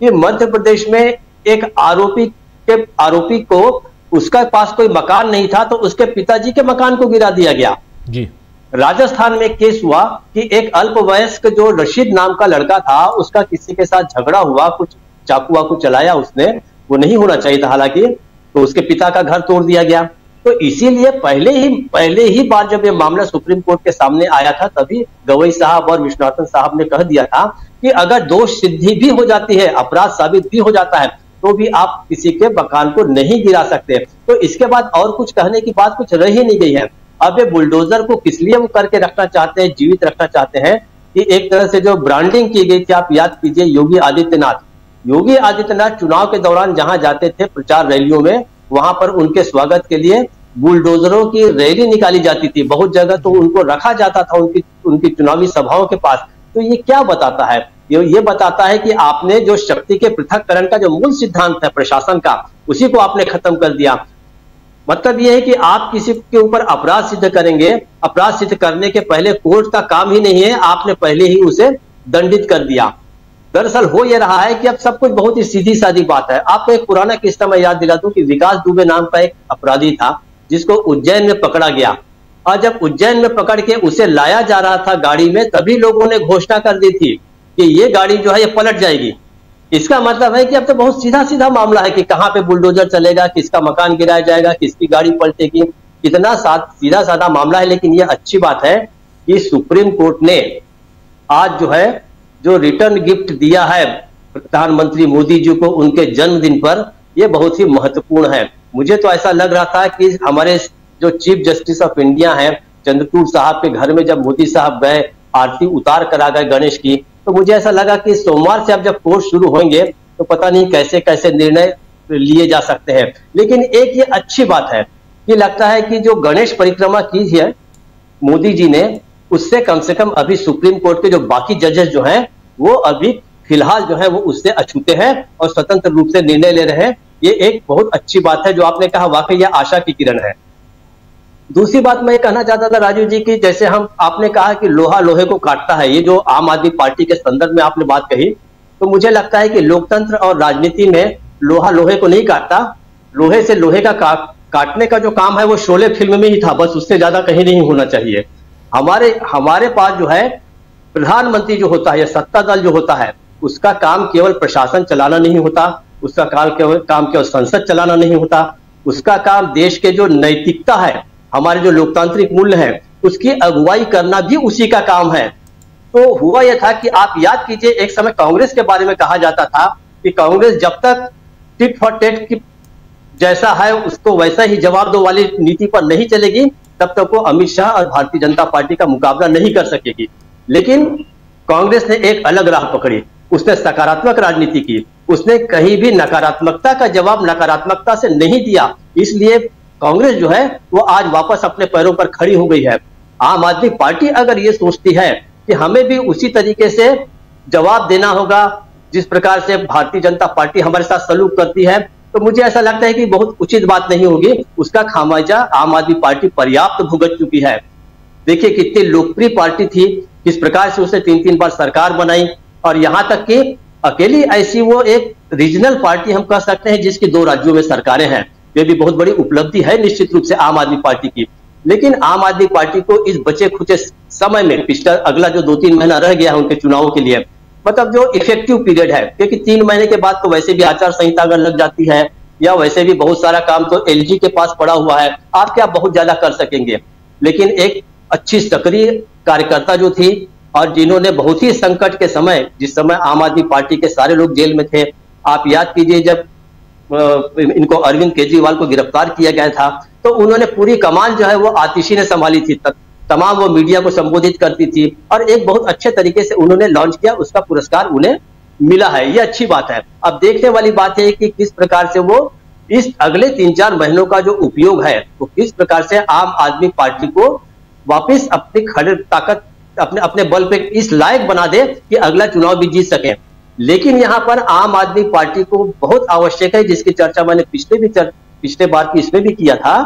कि मध्य प्रदेश में एक आरोपी को उसका पास कोई मकान नहीं था तो उसके पिताजी के मकान को गिरा दिया गया जी। राजस्थान में केस हुआ कि एक अल्पवयस्क जो रशीद नाम का लड़का था, उसका किसी के साथ झगड़ा हुआ, कुछ चाकू वाकू चलाया उसने, वो नहीं होना चाहिए था हालांकि, तो उसके पिता का घर तोड़ दिया गया। तो इसीलिए पहले ही बार जब ये मामला सुप्रीम कोर्ट के सामने आया था, तभी गवई साहब और विश्वनाथन साहब ने कह दिया था कि अगर दोष सिद्धि भी हो जाती है, अपराध साबित भी हो जाता है, तो भी आप किसी के मकान को नहीं गिरा सकते। तो इसके बाद और कुछ कहने की बात कुछ रह ही नहीं गई है। अब ये बुलडोजर को किस लिए वो करके रखना चाहते हैं, जीवित रखना चाहते हैं कि एक तरह से जो ब्रांडिंग की गई थी, आप याद कीजिए योगी आदित्यनाथ चुनाव के दौरान जहां जाते थे प्रचार रैलियों में, वहां पर उनके स्वागत के लिए बुलडोजरों की रैली निकाली जाती थी, बहुत जगह तो उनको रखा जाता था उनकी चुनावी सभाओं के पास। तो ये क्या बताता है? ये बताता है कि आपने जो शक्ति के पृथक्करण का जो मूल सिद्धांत है प्रशासन का, उसी को आपने खत्म कर दिया। मतलब यह है कि आप किसी के ऊपर अपराध सिद्ध करेंगे, अपराध सिद्ध करने के पहले कोर्ट का काम ही नहीं है, आपने पहले ही उसे दंडित कर दिया। दरअसल हो यह रहा है कि अब सब कुछ बहुत ही सीधी सादी बात है। आपको एक पुराना किस्सा मैं याद दिला दूं कि विकास दुबे नाम का एक अपराधी था जिसको उज्जैन में पकड़ा गया, और जब उज्जैन में पकड़ के उसे लाया जा रहा था गाड़ी में, तभी लोगों ने घोषणा कर दी थी कि ये गाड़ी जो है ये पलट जाएगी। इसका मतलब है कि अब तो बहुत सीधा सीधा मामला है कि कहां पे बुलडोजर चलेगा, किसका मकान गिराया जाएगा, किसकी गाड़ी पलटेगी, कितना सीधा साधा मामला है। लेकिन यह अच्छी बात है कि सुप्रीम कोर्ट ने आज जो है जो रिटर्न गिफ्ट दिया है प्रधानमंत्री मोदी जी को उनके जन्मदिन पर, यह बहुत ही महत्वपूर्ण है। मुझे तो ऐसा लग रहा था कि हमारे जो चीफ जस्टिस ऑफ इंडिया हैं चंद्रचूड़ साहब के घर में जब मोदी साहब गए, आरती उतार कर आ गए गणेश की, तो मुझे ऐसा लगा कि सोमवार से अब जब कोर्ट शुरू होंगे तो पता नहीं कैसे कैसे निर्णय लिए जा सकते हैं। लेकिन एक ये अच्छी बात है कि लगता है कि जो गणेश परिक्रमा की है मोदी जी ने, उससे कम से कम अभी सुप्रीम कोर्ट के जो बाकी जजेस जो हैं वो अभी फिलहाल जो है वो उससे अछूते हैं और स्वतंत्र रूप से निर्णय ले रहे हैं। ये एक बहुत अच्छी बात है। जो आपने कहा वाकई यह आशा की किरण है। दूसरी बात मैं कहना चाहता था राजीव जी की, जैसे आपने कहा कि लोहा लोहे को काटता है, ये जो आम आदमी पार्टी के संदर्भ में आपने बात कही, तो मुझे लगता है कि लोकतंत्र और राजनीति में लोहा लोहे को नहीं काटता। लोहे से लोहे का काटने का जो काम है वो शोले फिल्म में ही था, बस उससे ज्यादा कहीं नहीं होना चाहिए। हमारे पास जो है प्रधानमंत्री जो होता है या सत्ता दल जो होता है, उसका काम केवल प्रशासन चलाना नहीं होता, उसका काम केवल संसद चलाना नहीं होता, उसका काम देश के जो नैतिकता है, हमारे जो लोकतांत्रिक मूल्य है, उसकी अगुवाई करना भी उसी का काम है। तो हुआ यह था कि आप याद कीजिए, एक समय कांग्रेस के बारे में कहा जाता था कि कांग्रेस जब तक टिट फॉर टेट की जैसा है उसको वैसा ही जवाब दो वाली नीति पर नहीं चलेगी, तब तक वो अमित शाह और भारतीय जनता पार्टी का मुकाबला नहीं कर सकेगी। लेकिन कांग्रेस ने एक अलग राह पकड़ी, उसने सकारात्मक राजनीति की, उसने कहीं भी नकारात्मकता का जवाब नकारात्मकता से नहीं दिया। इसलिए कांग्रेस जो है वो आज वापस अपने पैरों पर खड़ी हो गई है। आम आदमी पार्टी अगर ये सोचती है कि हमें भी उसी तरीके से जवाब देना होगा जिस प्रकार से भारतीय जनता पार्टी हमारे साथ सलूक करती है, तो मुझे ऐसा लगता है कि बहुत उचित बात नहीं होगी। उसका खामियाजा आम आदमी पार्टी पर्याप्त भुगत चुकी है। देखिए कितनी लोकप्रिय पार्टी थी, किस प्रकार से उसने 3-3 बार सरकार बनाई, और यहां तक कि अकेली ऐसी वो एक रीजनल पार्टी हम कह सकते हैं जिसकी 2 राज्यों में सरकारें हैं। ये भी बहुत बड़ी उपलब्धि है निश्चित रूप से आम आदमी पार्टी की। लेकिन आम आदमी पार्टी को इस बचे खुचे समय में, पिछला अगला जो 2-3 महीना रह गया है उनके चुनावों के लिए, मतलब जो इफेक्टिव पीरियड है, क्योंकि 3 महीने के बाद तो वैसे भी आचार संहिता अगर लग जाती है या वैसे भी बहुत सारा काम तो एलजी के पास पड़ा हुआ है, आप क्या बहुत ज्यादा कर सकेंगे। लेकिन एक अच्छी सक्रिय कार्यकर्ता जो थी और जिन्होंने बहुत ही संकट के समय, जिस समय आम आदमी पार्टी के सारे लोग जेल में थे, आप याद कीजिए जब इनको अरविंद केजरीवाल को गिरफ्तार किया गया था तो उन्होंने पूरी कमान जो है वो आतिशी ने संभाली थी। तमाम वो मीडिया को संबोधित करती थी और एक बहुत अच्छे तरीके से उन्होंने लॉन्च किया, उसका पुरस्कार उन्हें मिला है। ये अच्छी बात है। अब देखने वाली बात है कि किस प्रकार से वो इस अगले 3-4 महीनों का जो उपयोग है वो किस प्रकार से आम आदमी पार्टी को वापस अपनी खड़े ताकत, अपने बल पे इस लायक बना दे कि अगला चुनाव भी जीत सके। लेकिन यहाँ पर आम आदमी पार्टी को बहुत आवश्यक है, जिसकी चर्चा मैंने पिछले बार की इसमें भी किया था,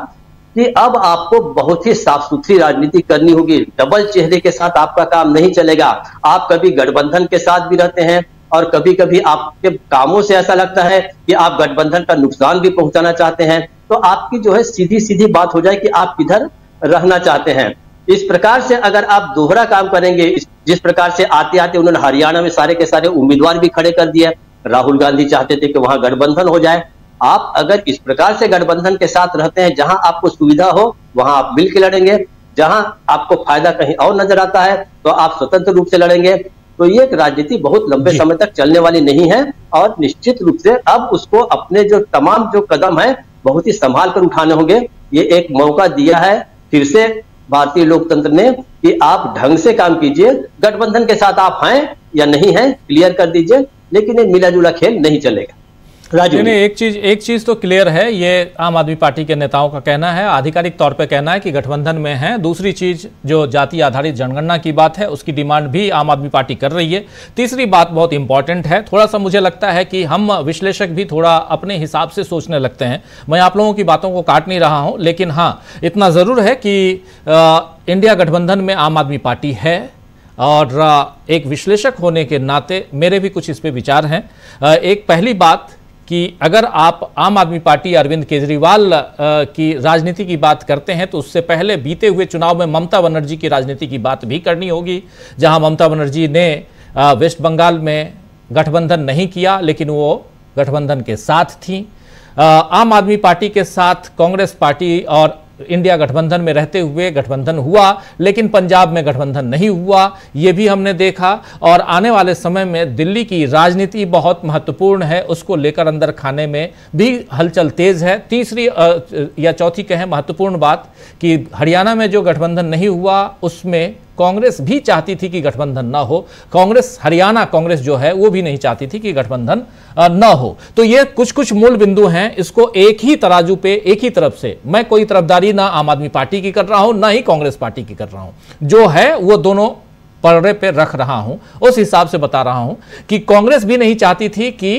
कि अब आपको बहुत ही साफ सुथरी राजनीति करनी होगी। डबल चेहरे के साथ आपका काम नहीं चलेगा। आप कभी गठबंधन के साथ भी रहते हैं और कभी कभी आपके कामों से ऐसा लगता है कि आप गठबंधन का नुकसान भी पहुंचाना चाहते हैं। तो आपकी जो है सीधी सीधी बात हो जाए कि आप किधर रहना चाहते हैं। इस प्रकार से अगर आप दोहरा काम करेंगे, जिस प्रकार से आते आते उन्होंने हरियाणा में सारे के सारे उम्मीदवार भी खड़े कर दिए। राहुल गांधी चाहते थे कि वहां गठबंधन हो जाए। आप अगर इस प्रकार से गठबंधन के साथ रहते हैं, जहां आपको सुविधा हो वहां आप मिल के लड़ेंगे, जहां आपको फायदा कहीं और नजर आता है तो आप स्वतंत्र रूप से लड़ेंगे। तो ये एक राजनीति बहुत लंबे समय तक चलने वाली नहीं है और निश्चित रूप से अब उसको अपने जो तमाम जो कदम है बहुत ही संभाल कर उठाने होंगे। ये एक मौका दिया है फिर से भारतीय लोकतंत्र ने कि आप ढंग से काम कीजिए। गठबंधन के साथ आप हैं या नहीं हैं क्लियर कर दीजिए, लेकिन ये मिला जुला खेल नहीं चलेगा। एक चीज तो क्लियर है, ये आम आदमी पार्टी के नेताओं का कहना है, आधिकारिक तौर पे कहना है कि गठबंधन में है। दूसरी चीज जो जाति आधारित जनगणना की बात है उसकी डिमांड भी आम आदमी पार्टी कर रही है। तीसरी बात बहुत इंपॉर्टेंट है, थोड़ा सा मुझे लगता है कि हम विश्लेषक भी थोड़ा अपने हिसाब से सोचने लगते हैं। मैं आप लोगों की बातों को काट नहीं रहा हूं, लेकिन हाँ इतना जरूर है कि इंडिया गठबंधन में आम आदमी पार्टी है और एक विश्लेषक होने के नाते मेरे भी कुछ इस पे विचार हैं। एक पहली बात कि अगर आप आम आदमी पार्टी अरविंद केजरीवाल की राजनीति की बात करते हैं तो उससे पहले बीते हुए चुनाव में ममता बनर्जी की राजनीति की बात भी करनी होगी, जहां ममता बनर्जी ने वेस्ट बंगाल में गठबंधन नहीं किया लेकिन वो गठबंधन के साथ थी। आम आदमी पार्टी के साथ कांग्रेस पार्टी और इंडिया गठबंधन में रहते हुए गठबंधन हुआ, लेकिन पंजाब में गठबंधन नहीं हुआ, ये भी हमने देखा। और आने वाले समय में दिल्ली की राजनीति बहुत महत्वपूर्ण है, उसको लेकर अंदर खाने में भी हलचल तेज है। तीसरी या चौथी कहें महत्वपूर्ण बात कि हरियाणा में जो गठबंधन नहीं हुआ उसमें कांग्रेस भी चाहती थी कि गठबंधन ना हो। हरियाणा कांग्रेस जो है वो भी नहीं चाहती थी कि गठबंधन ना हो। तो ये कुछ मूल बिंदु हैं, इसको एक ही तराजू पे एक ही तरफ से, मैं कोई तरफदारी ना आम आदमी पार्टी की कर रहा हूं ना ही कांग्रेस पार्टी की कर रहा हूं, जो है वो दोनों पलड़े पे रख रहा हूं। उस हिसाब से बता रहा हूं कि कांग्रेस भी नहीं चाहती थी कि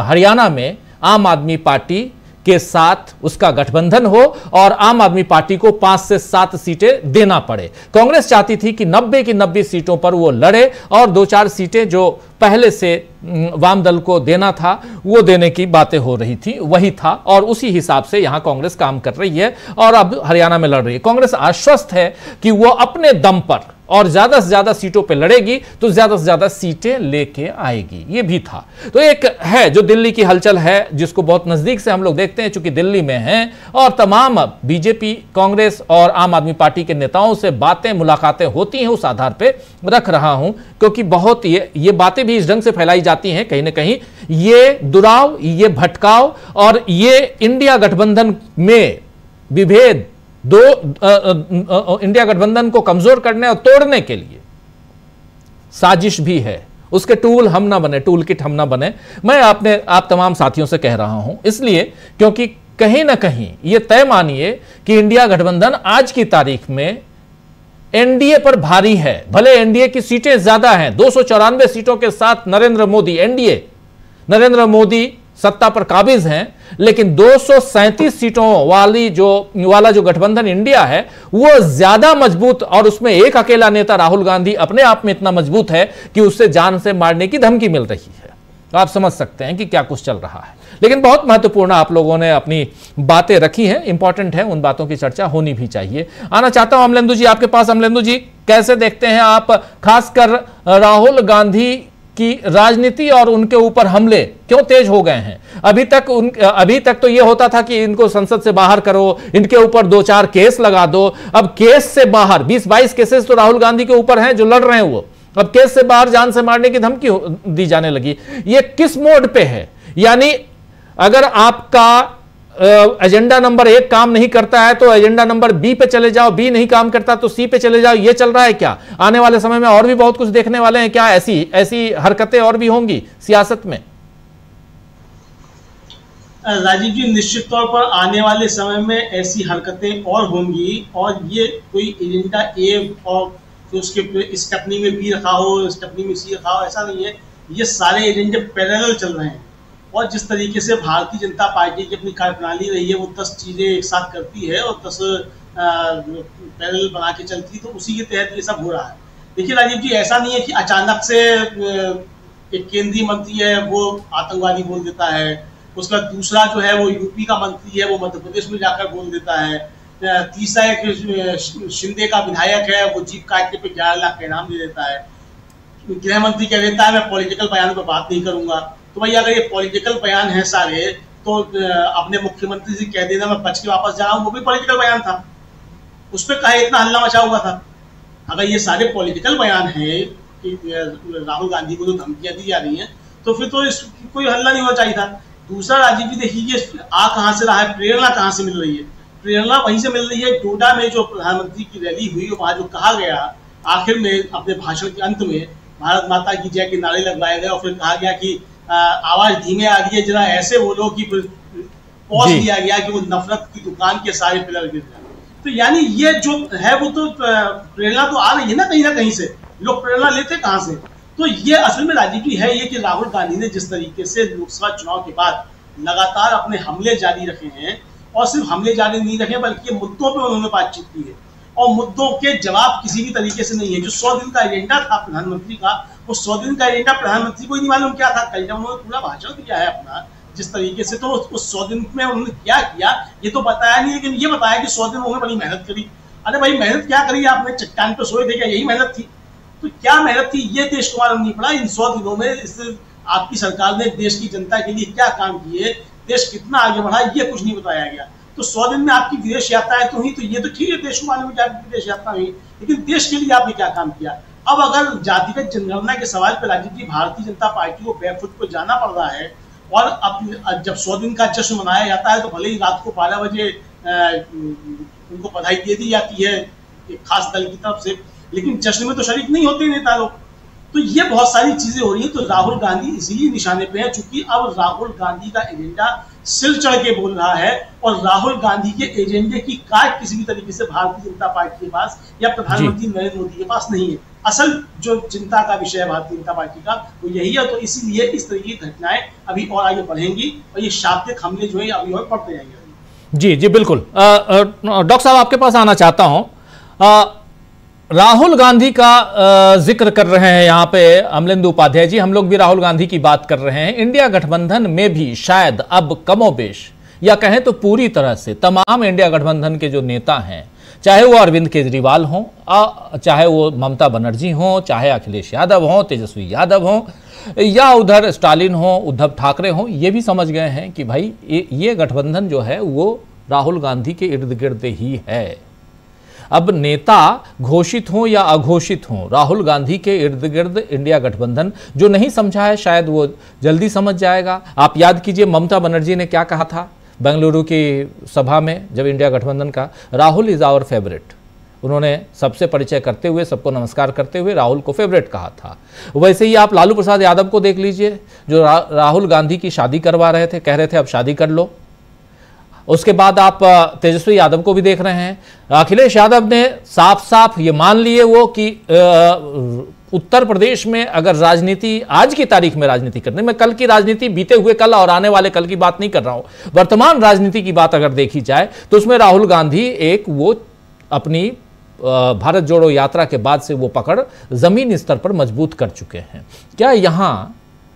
हरियाणा में आम आदमी पार्टी के साथ उसका गठबंधन हो और आम आदमी पार्टी को 5 से 7 सीटें देना पड़े। कांग्रेस चाहती थी कि 90 की 90 सीटों पर वो लड़े और 2-4 सीटें जो पहले से वाम दल को देना था वो देने की बातें हो रही थी, वही था और उसी हिसाब से यहां कांग्रेस काम कर रही है और अब हरियाणा में लड़ रही है। कांग्रेस आश्वस्त है कि वो अपने दम पर और ज्यादा से ज्यादा सीटों पे लड़ेगी तो ज्यादा से ज्यादा सीटें लेके आएगी, ये भी था। तो एक है जो दिल्ली की हलचल है जिसको बहुत नजदीक से हम लोग देखते हैं, चूंकि दिल्ली में हैं और तमाम बीजेपी, कांग्रेस और आम आदमी पार्टी के नेताओं से बातें मुलाकातें होती हैं, उस आधार पे रख रहा हूं क्योंकि बहुत ये बातें भी इस ढंग से फैलाई जाती हैं कहीं ना कहीं, ये दुराव, ये भटकाव और ये इंडिया गठबंधन में विभेद, इंडिया गठबंधन को कमजोर करने और तोड़ने के लिए साजिश भी है। उसके टूल हम ना बने, टूल किट हम ना बने, मैं आप तमाम साथियों से कह रहा हूं, इसलिए क्योंकि कहीं ना कहीं यह तय मानिए कि इंडिया गठबंधन आज की तारीख में एनडीए पर भारी है। भले एनडीए की सीटें ज्यादा हैं, 294 सीटों के साथ नरेंद्र मोदी, एनडीए नरेंद्र मोदी सत्ता पर काबिज हैं, लेकिन 237 सीटों वाला जो गठबंधन इंडिया है वो ज्यादा मजबूत, और उसमें एक अकेला नेता राहुल गांधी अपने आप में इतना मजबूत है कि उससे जान से मारने की धमकी मिल रही है। तो आप समझ सकते हैं कि क्या कुछ चल रहा है। लेकिन बहुत महत्वपूर्ण आप लोगों ने अपनी बातें रखी हैं, इंपॉर्टेंट है, उन बातों की चर्चा होनी भी चाहिए। आना चाहता हूं अमलेंदु जी आपके पास। अमलेंदु जी, कैसे देखते हैं आप खासकर राहुल गांधी की राजनीति और उनके ऊपर हमले क्यों तेज हो गए हैं? अभी तक तो ये होता था कि इनको संसद से बाहर करो, इनके ऊपर 2-4 केस लगा दो। अब केस से बाहर 20-22 केसेस तो राहुल गांधी के ऊपर हैं जो लड़ रहे हैं, वो अब केस से बाहर जान से मारने की धमकी दी जाने लगी। ये किस मोड पे है? यानी अगर आपका एजेंडा नंबर 1 काम नहीं करता है तो एजेंडा नंबर बी पे चले जाओ, बी नहीं काम करता तो सी पे चले जाओ, ये चल रहा है क्या? आने वाले समय में और भी बहुत कुछ देखने वाले हैं क्या? ऐसी हरकतें और भी होंगी सियासत में? राजीव जी, निश्चित तौर पर आने वाले समय में ऐसी हरकतें और होंगी, और ये कोई एजेंडा ए और तो उसके स्टेपनी में बी रखा हो, स्टेपनी में सी रखा हो, ऐसा नहीं है। ये सारे एजेंडे पैरेलल चल रहे हैं, और जिस तरीके से भारतीय जनता पार्टी की अपनी कार्यप्रणाली रही है, वो 10 चीजें एक साथ करती है और 10 पैरेलल बना के चलती है, तो उसी के तहत ये सब हो रहा है। देखिए राजीव जी, ऐसा नहीं है कि अचानक से एक केंद्रीय मंत्री है वो आतंकवादी बोल देता है, उसका दूसरा जो है वो यूपी का मंत्री है वो मध्य प्रदेश में जाकर बोल देता है, तीसरा एक शिंदे का विधायक है वो जीप काटने पे 11 लाख का इनाम दे देता है, गृह मंत्री कह देता है मैं पॉलिटिकल बयान पर बात नहीं करूंगा। तो भैया अगर ये पॉलिटिकल बयान है सारे, तो अपने मुख्यमंत्री से कह देना मैं बच के वापस जा रहा हूँ, वो भी पॉलिटिकल बयान था, उस पर कहा इतना हल्ला मचा हुआ था। अगर ये सारे पॉलिटिकल बयान है कि राहुल गांधी को जो धमकियां दी जा रही हैं, तो फिर तो कोई हल्ला नहीं होना चाहिए था। दूसरा राजीव जी देखिए, आ कहाँ से रहा है, प्रेरणा कहाँ से मिल रही है? प्रेरणा वहीं से मिल रही है, डोडा में जो प्रधानमंत्री की रैली हुई, वहां जो कहा गया आखिर में अपने भाषण के अंत में भारत माता की जय के नारे लगवाए गए, और फिर कहा गया कि आवाज धीमे आ रही है, जरा ऐसे बोलो कि पॉज दिया गया कि वो नफरत की दुकान के सारे पिलर गिर जाए। तो यानी ये जो है वो तो प्रेरणा तो आ रही है ना कहीं से, लोग प्रेरणा लेते कहाँ से? तो ये असल में राजीव जी है ये कि राहुल गांधी ने जिस तरीके से लोकसभा चुनाव के बाद लगातार अपने हमले जारी रखे हैं, और सिर्फ हमले जारी नहीं रखे बल्कि मुद्दों पे उन्होंने बातचीत की है, और मुद्दों के जवाब किसी भी तरीके से नहीं है। जो 100 दिन का एजेंडा था प्रधानमंत्री का, वो 100 दिन का एजेंडा प्रधानमंत्री को ही नहीं मालूम क्या था। कल जब उन्होंने पूरा भाषण दिया है अपना जिस तरीके से, तो उस 100 दिन में उन्होंने क्या किया ये तो बताया नहीं, लेकिन ये बताया कि 100 दिन उन्होंने बड़ी मेहनत करी। अरे भाई मेहनत क्या करी आपने? चट्टान पे सोए थे क्या? यही मेहनत थी? तो क्या मेहनत थी ये देश को मालूम नहीं पड़ा। इन 100 दिनों में आपकी सरकार ने देश की जनता के लिए क्या काम किए, देश कितना आगे बढ़ा, ये कुछ नहीं बताया गया। तो 100 दिन में आपकी विदेश यात्राएं तो हुई, तो ये तो ठीक है, देश को मालूम है आपकी विदेश यात्रा हुई, लेकिन देश के लिए आपने क्या काम किया? अब अगर जातिगत जनगणना के सवाल पर राजीव जी भारतीय जनता पार्टी को बैकफुट पर जाना पड़ रहा है, और अब जब 100 दिन का जश्न मनाया जाता है तो भले ही रात को 12 बजे उनको बधाई दे दी जाती है एक खास दल की तरफ से, लेकिन जश्न में तो शरीक नहीं होते नेता लोग। तो ये बहुत सारी चीजें हो रही हैं। तो राहुल गांधी इसीलिए निशाने पे है, चूंकि अब राहुल गांधी का एजेंडा सिर चढ़ के बोल रहा है, और राहुल गांधी के एजेंडे की काट किसी भी तरीके से भारतीय जनता पार्टी के पास या प्रधानमंत्री नरेंद्र मोदी के पास नहीं है। असल जो चिंता का विषय है भारतीय जनता पार्टी का वो यही है। तो इसीलिए इस तरह की घटनाएं अभी और आगे बढ़ेंगी, और ये शाब्दिक हमले जो है अभी और बढ़ते जाएंगे। जी जी बिल्कुल। डॉक्टर साहब आपके पास आना चाहता हूं। राहुल गांधी का जिक्र कर रहे हैं यहाँ पे अमलेंदु उपाध्याय जी, हम लोग भी राहुल गांधी की बात कर रहे हैं। इंडिया गठबंधन में भी शायद अब कमोबेश या कहें तो पूरी तरह से तमाम इंडिया गठबंधन के जो नेता हैं, चाहे वो अरविंद केजरीवाल हों, चाहे वो ममता बनर्जी हों, चाहे अखिलेश यादव हों, तेजस्वी यादव हों, या उधर स्टालिन हों, उद्धव ठाकरे हों, ये भी समझ गए हैं कि भाई ये गठबंधन जो है वो राहुल गांधी के इर्द गिर्द ही है। अब नेता घोषित हों या अघोषित हों, राहुल गांधी के इर्द गिर्द इंडिया गठबंधन जो नहीं समझा है शायद वो जल्दी समझ जाएगा। आप याद कीजिए ममता बनर्जी ने क्या कहा था बेंगलुरु की सभा में, जब इंडिया गठबंधन का, राहुल इज आवर फेवरेट। उन्होंने सबसे परिचय करते हुए, सबको नमस्कार करते हुए राहुल को फेवरेट कहा था। वैसे ही आप लालू प्रसाद यादव को देख लीजिए, जो राहुल गांधी की शादी करवा रहे थे, कह रहे थे अब शादी कर लो। उसके बाद आप तेजस्वी यादव को भी देख रहे हैं। अखिलेश यादव ने साफ साफ ये मान लिए वो कि उत्तर प्रदेश में अगर राजनीति, आज की तारीख में राजनीति करने, मैं कल की राजनीति, बीते हुए कल और आने वाले कल की बात नहीं कर रहा हूं, वर्तमान राजनीति की बात अगर देखी जाए तो उसमें राहुल गांधी एक वो अपनी भारत जोड़ो यात्रा के बाद से वो पकड़ जमीन स्तर पर मजबूत कर चुके हैं। क्या यहां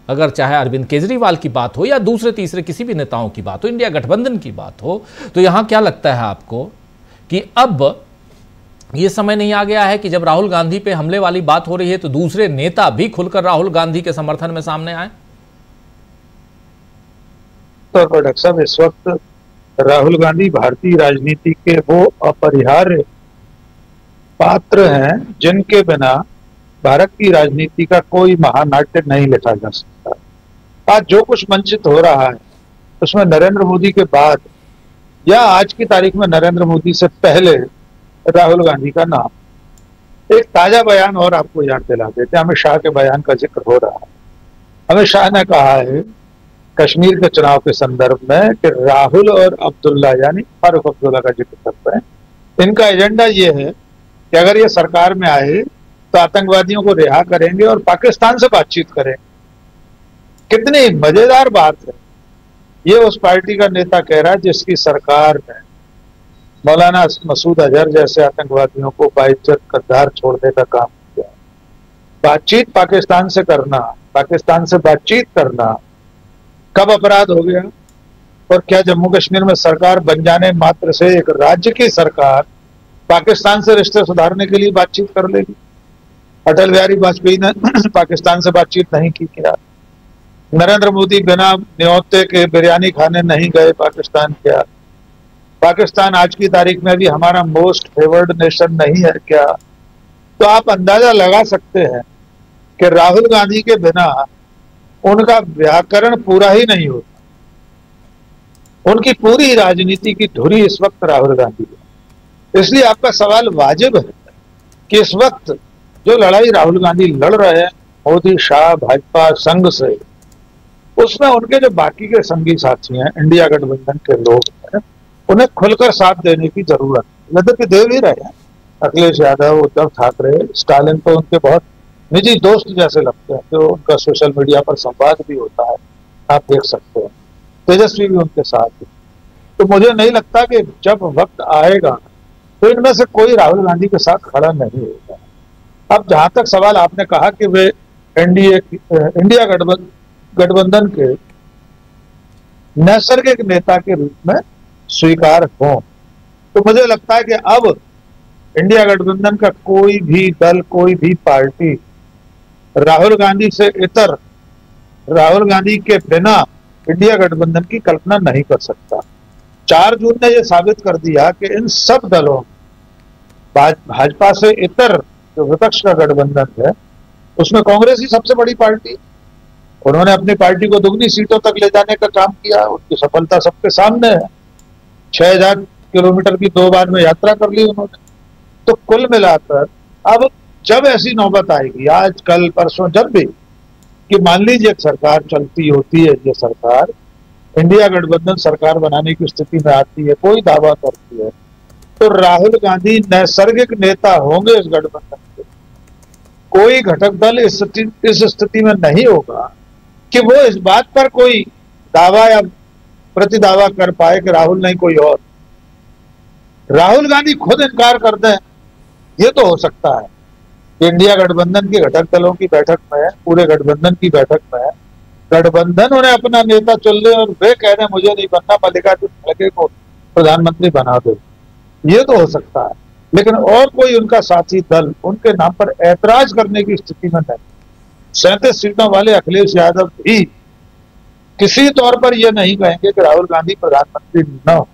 अगर चाहे अरविंद केजरीवाल की बात हो या दूसरे तीसरे किसी भी नेताओं की बात हो, इंडिया गठबंधन की बात हो, तो यहां क्या लगता है आपको कि अब ये समय नहीं आ गया है कि जब राहुल गांधी पे हमले वाली बात हो रही है तो दूसरे नेता भी खुलकर राहुल गांधी के समर्थन में सामने आए? तो डॉक्टर साहब, इस वक्त राहुल गांधी भारतीय राजनीति के वो अपरिहार्य पात्र हैं जिनके बिना भारत की राजनीति का कोई महानाट्य नहीं लिखा जा सकता। आज जो कुछ मंचित हो रहा है उसमें नरेंद्र मोदी के बाद या आज की तारीख में नरेंद्र मोदी से पहले राहुल गांधी का नाम, एक ताजा बयान और आपको याद दिला देते हैं। अमित शाह के बयान का जिक्र हो रहा है। अमित शाह ने कहा है कश्मीर के चुनाव के संदर्भ में कि राहुल और अब्दुल्ला यानी फारूक अब्दुल्ला का जिक्र करते हैं, इनका एजेंडा ये है कि अगर ये सरकार में आए तो आतंकवादियों को रिहा करेंगे और पाकिस्तान से बातचीत करेंगे। कितनी मजेदार बात है। ये उस पार्टी का नेता कह रहा है जिसकी सरकार ने मौलाना मसूद अजहर जैसे आतंकवादियों को बाइज्जत कद्दार छोड़ने का काम किया। बातचीत पाकिस्तान से करना, पाकिस्तान से बातचीत करना कब अपराध हो गया? और क्या जम्मू कश्मीर में सरकार बन जाने मात्र से एक राज्य की सरकार पाकिस्तान से रिश्ते सुधारने के लिए बातचीत कर लेगी? अटल बिहारी वाजपेयी ने पाकिस्तान से बातचीत नहीं की क्या? नरेंद्र मोदी बिना न्योते के बिरयानी खाने नहीं गए पाकिस्तान क्या? पाकिस्तान आज की तारीख में भी हमारा मोस्ट फेवर्ड नेशन नहीं है क्या? तो आप अंदाजा लगा सकते हैं कि राहुल गांधी के बिना उनका व्याकरण पूरा ही नहीं होता। उनकी पूरी राजनीति की धुरी इस वक्त राहुल गांधी है। इसलिए आपका सवाल वाजिब है कि इस वक्त जो लड़ाई राहुल गांधी लड़ रहे हैं मोदी, शाह, भाजपा, संघ से, उसमें उनके जो बाकी के संगी साथी हैं, इंडिया गठबंधन के लोग हैं, उन्हें खुलकर साथ देने की जरूरत है। यद्यपि दे भी रहे हैं, अखिलेश यादव, उद्धव ठाकरे, स्टालिन तो उनके बहुत निजी दोस्त जैसे लगते हैं, जो उनका सोशल मीडिया पर संवाद भी होता है, आप देख सकते हैं। तेजस्वी भी उनके साथ है। तो मुझे नहीं लगता कि जब वक्त आएगा तो इनमें से कोई राहुल गांधी के साथ खड़ा नहीं होगा। अब जहां तक सवाल आपने कहा कि वे इंडिया गठबंधन के नैसर्गिक नेता के रूप में स्वीकार हों, तो मुझे लगता है कि अब इंडिया गठबंधन का कोई भी दल, कोई भी पार्टी राहुल गांधी से इतर, राहुल गांधी के बिना इंडिया गठबंधन की कल्पना नहीं कर सकता। 4 जून ने यह साबित कर दिया कि इन सब दलों, भाजपा से इतर जो विपक्ष का गठबंधन है, उसमें कांग्रेस ही सबसे बड़ी पार्टी। उन्होंने अपनी पार्टी को दुगनी सीटों तक ले जाने का काम किया। उनकी सफलता सबके सामने है। 6000 किलोमीटर की 2 बार में यात्रा कर ली उन्होंने। तो कुल मिलाकर अब जब ऐसी नौबत आएगी, आज कल परसों जब भी, कि मान लीजिए एक सरकार चलती होती है, ये सरकार इंडिया गठबंधन सरकार बनाने की स्थिति में आती है, कोई दावा करती है, तो राहुल गांधी नैसर्गिक नेता होंगे इस गठबंधन के। कोई घटक दल इस स्थिति में नहीं होगा कि वो इस बात पर कोई दावा या प्रतिदावा कर पाए कि राहुल नहीं कोई और। राहुल गांधी खुद इनकार कर दें, ये तो हो सकता है। इंडिया गठबंधन के घटक दलों की बैठक में, पूरे गठबंधन की बैठक में, गठबंधन उन्हें अपना नेता चुन ले और वे कह रहे हैं मुझे नहीं बनना, मल्लिकार्जुन खड़गे को प्रधानमंत्री बना दो, ये तो हो सकता है। लेकिन और कोई उनका साथी दल उनके नाम पर ऐतराज करने की स्थिति में नहीं। 37 सीटों वाले अखिलेश यादव भी किसी तौर पर यह नहीं कहेंगे कि राहुल गांधी प्रधानमंत्री न हो।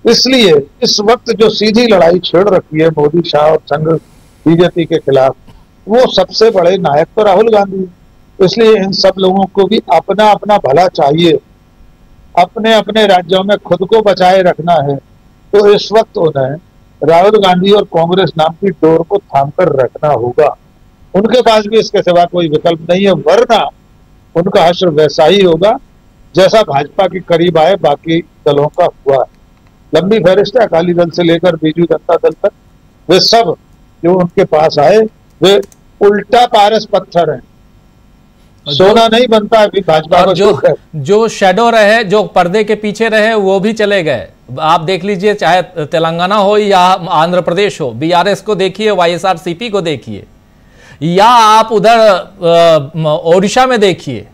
इसलिए इस वक्त जो सीधी लड़ाई छेड़ रखी है मोदी, शाह और संघ बीजेपी के खिलाफ, वो सबसे बड़े नायक तो राहुल गांधी। इसलिए इन सब लोगों को भी अपना अपना भला चाहिए, अपने अपने राज्यों में खुद को बचाए रखना है। तो इस वक्त उन्हें राहुल गांधी और कांग्रेस नाम की डोर को थामकर रखना होगा। उनके पास भी इसके सिवा कोई विकल्प नहीं है, वरना उनका हश्र वैसा ही होगा जैसा भाजपा के करीब आए बाकी दलों का हुआ। लंबी फहरिस्त अकाली दल से लेकर बीजू जनता दल तक, वे सब जो उनके पास आए वे उल्टा पारस पत्थर है, सोना नहीं बनता अभी भाजपा को। जो शैडो रहे, जो पर्दे के पीछे रहे, वो भी चले गए। आप देख लीजिए, चाहे तेलंगाना हो या आंध्र प्रदेश हो, बीआरएस को देखिए, वाईएसआरसीपी को देखिए, या आप उधर ओडिशा में देखिए,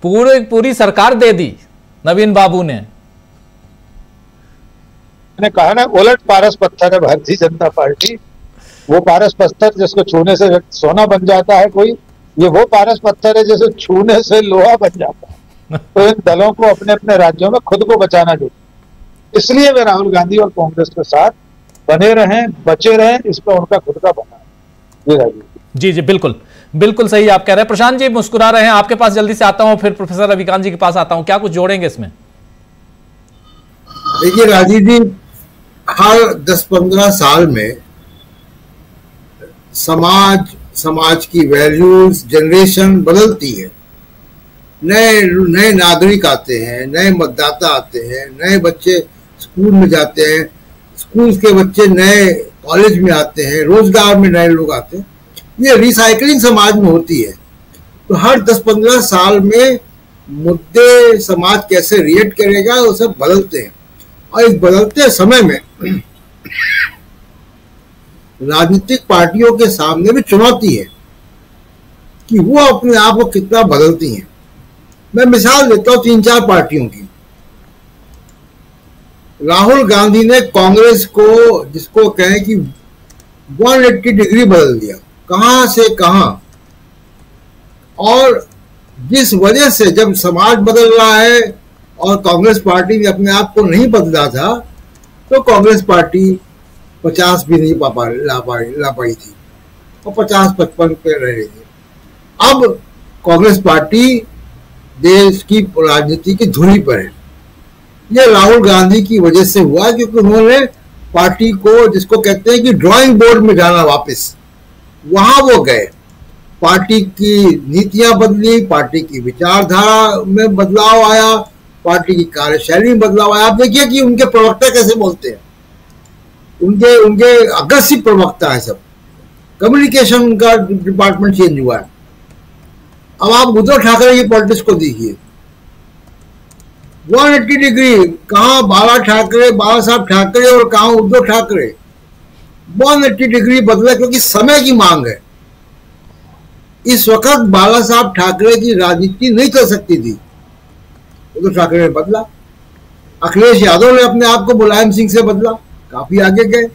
पूरी सरकार दे दी नवीन बाबू ने। मैंने कहा ना, उलट पारस पत्थर है भारतीय जनता पार्टी। वो पारस पत्थर जिसको छूने से सोना बन जाता है कोई, ये वो पारस पत्थर है जैसे छूने से लोहा बन जाता है। तो इन दलों को अपने अपने राज्यों में खुद को बचाना चाहिए। इसलिए वे राहुल गांधी और कांग्रेस के साथ बने रहें, बचे रहें, इस पर उनका खुद का बना है। जी जी, बिल्कुल बिल्कुल सही आप कह रहे हैं। प्रशांत जी मुस्कुरा रहे हैं, आपके पास जल्दी से आता हूं, फिर प्रोफेसर रविकांत जी के पास आता हूं, क्या कुछ जोड़ेंगे इसमें? देखिए राजीव जी, हर 10-15 साल में समाज की वैल्यूज, जनरेशन बदलती है। नए नागरिक आते हैं, नए मतदाता आते हैं, नए बच्चे स्कूल में जाते हैं, स्कूल के बच्चे नए कॉलेज में आते हैं, रोजगार में नए लोग आते हैं। ये रिसाइकलिंग समाज में होती है। तो हर 10-15 साल में मुद्दे समाज कैसे रिएक्ट करेगा वो सब बदलते हैं। और इस बदलते समय में राजनीतिक पार्टियों के सामने भी चुनौती है कि वो अपने आप को कितना बदलती हैं। मैं मिसाल देता हूं 3-4 पार्टियों की। राहुल गांधी ने कांग्रेस को, जिसको कहें कि 180 डिग्री बदल दिया, कहां से कहां। और जिस वजह से जब समाज बदल रहा है और कांग्रेस पार्टी ने अपने आप को नहीं बदला था, तो कांग्रेस पार्टी 50 भी नहीं ला पाई थी और 50-55 पे रह रही थी। अब कांग्रेस पार्टी देश की राजनीति की धुरी पर है। यह राहुल गांधी की वजह से हुआ, क्योंकि उन्होंने पार्टी को, जिसको कहते हैं कि ड्राइंग बोर्ड में जाना, वापस वहां वो गए। पार्टी की नीतियां बदली, पार्टी की विचारधारा में बदलाव आया, पार्टी की कार्यशैली में बदलाव आया। आप देखिए कि उनके प्रवक्ता कैसे बोलते हैं, उनके अग्रेसिव प्रवक्ता है सब। कम्युनिकेशन उनका डिपार्टमेंट चेंज हुआ है। अब आप उद्धव ठाकरे की पॉलिटिक्स को देखिए, 180 डिग्री, कहां बाला साहब ठाकरे और कहां उद्धव ठाकरे। 180 डिग्री बदला, क्योंकि समय की मांग है। इस वक्त बाला साहब ठाकरे की राजनीति नहीं कर सकती थी, उद्धव ठाकरे ने बदला। अखिलेश यादव ने अपने आप को मुलायम सिंह से बदला, काफी आगे गए।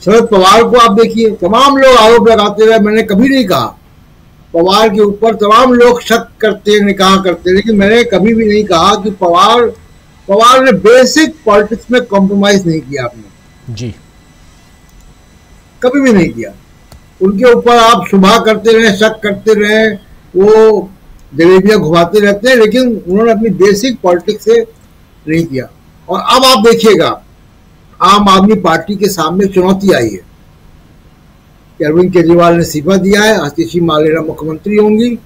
शरद पवार को आप देखिए, तमाम लोग आरोप लगाते रहे, मैंने कभी नहीं कहा, पवार के ऊपर तमाम लोग शक करते हैं, कहा करते, लेकिन मैंने कभी भी नहीं कहा कि पवार ने बेसिक पॉलिटिक्स में कॉम्प्रोमाइज नहीं किया। आपने जी कभी भी नहीं किया। उनके ऊपर आप शुभा करते रहे, शक करते रहे, वो जलेबियां घुमाते रहते हैं, लेकिन उन्होंने अपनी बेसिक पॉलिटिक्स से नहीं किया। और अब आप देखिएगा, आम आदमी पार्टी के सामने चुनौती आई है कि अरविंद केजरीवाल ने इस्तीफा दिया है, आशीष मालेरा मुख्यमंत्री होंगी।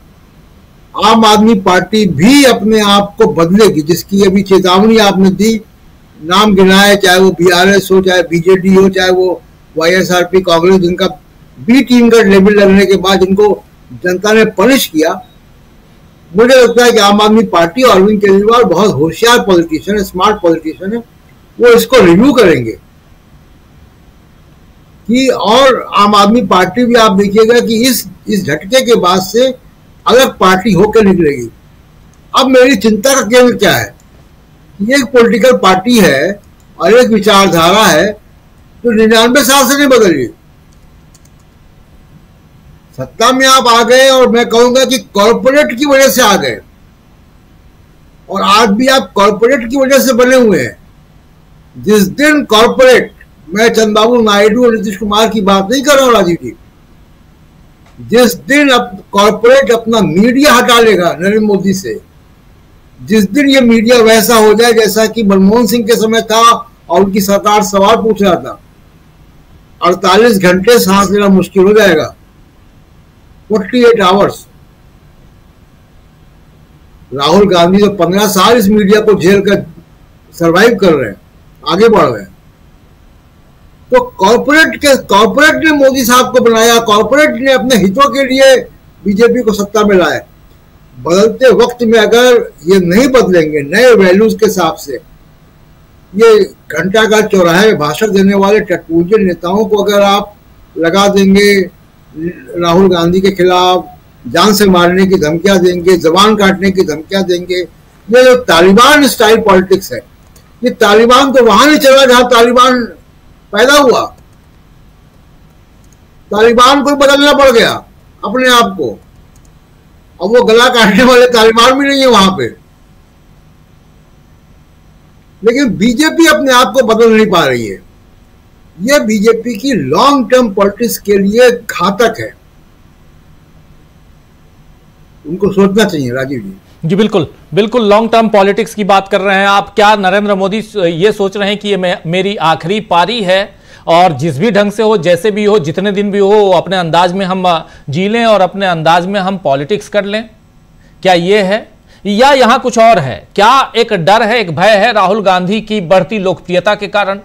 आम आदमी पार्टी भी अपने आप को बदलेगी, जिसकी अभी चेतावनी आपने दी, नाम गिनाए, चाहे वो बीआरएस हो, चाहे बीजेडी हो, चाहे वो वाईएसआरपी कांग्रेस, जिनका बी टीम का लेबल लगने के बाद जिनको जनता ने पनिश किया। मुझे लगता है कि आम आदमी पार्टी और अरविंद केजरीवाल बहुत होशियार पॉलिटिशियन है, स्मार्ट पॉलिटिशियन है, वो इसको रिव्यू करेंगे कि, और आम आदमी पार्टी भी आप देखिएगा कि इस झटके के बाद से अलग पार्टी होकर निकलेगी। अब मेरी चिंता का केंद्र क्या है, ये एक पॉलिटिकल पार्टी है और एक विचारधारा है जो 99 साल से नहीं बदली। सत्ता में आप आ गए और मैं कहूंगा कि कॉर्पोरेट की वजह से आ गए, और आज भी आप कॉर्पोरेट की वजह से बने हुए हैं। जिस दिन कॉर्पोरेट, मैं चंद्रबाबू नायडू और नीतीश कुमार की बात नहीं कर रहा हूं राजीव जी, जिस दिन अब कॉर्पोरेट अपना मीडिया हटा लेगा नरेंद्र मोदी से, जिस दिन ये मीडिया वैसा हो जाए जैसा कि मनमोहन सिंह के समय था और उनकी सरकार सवाल पूछ रहा था, 48 घंटे सांस लेना मुश्किल हो जाएगा, 48 आवर्स। राहुल गांधी तो 15 साल इस मीडिया को झेल कर सरवाइव कर रहे हैं, आगे बढ़ रहे हैं। तो कॉर्पोरेट ने मोदी साहब को बनाया, कॉर्पोरेट ने अपने हितों के लिए बीजेपी को सत्ता में लाया। बदलते वक्त में अगर ये नहीं बदलेंगे नए वैल्यूज के हिसाब से, ये घंटा का चौराहे में भाषण देने वाले टटपूंजे नेताओं को अगर आप लगा देंगे, राहुल गांधी के खिलाफ जान से मारने की धमकियां देंगे, जबान काटने की धमकियां देंगे, ये जो तालिबान स्टाइल पॉलिटिक्स है, ये तालिबान तो वहां नहीं चला जहां तालिबान पैदा हुआ। तालिबान को बदलना पड़ गया अपने आप को। अब वो गला काटने वाले तालिबान भी नहीं है वहां पे। लेकिन बीजेपी अपने आप को बदल नहीं पा रही है। यह बीजेपी की लॉन्ग टर्म पॉलिटिक्स के लिए घातक है। उनको सोचना चाहिए राजीव जी। जी बिल्कुल बिल्कुल, लॉन्ग टर्म पॉलिटिक्स की बात कर रहे हैं आप। क्या नरेंद्र मोदी ये सोच रहे हैं कि ये मेरी आखिरी पारी है और जिस भी ढंग से हो, जैसे भी हो, जितने दिन भी हो, अपने अंदाज में हम जी लें और अपने अंदाज में हम पॉलिटिक्स कर लें? क्या ये है या यहां कुछ और है? क्या एक डर है, एक भय है राहुल गांधी की बढ़ती लोकप्रियता के कारण,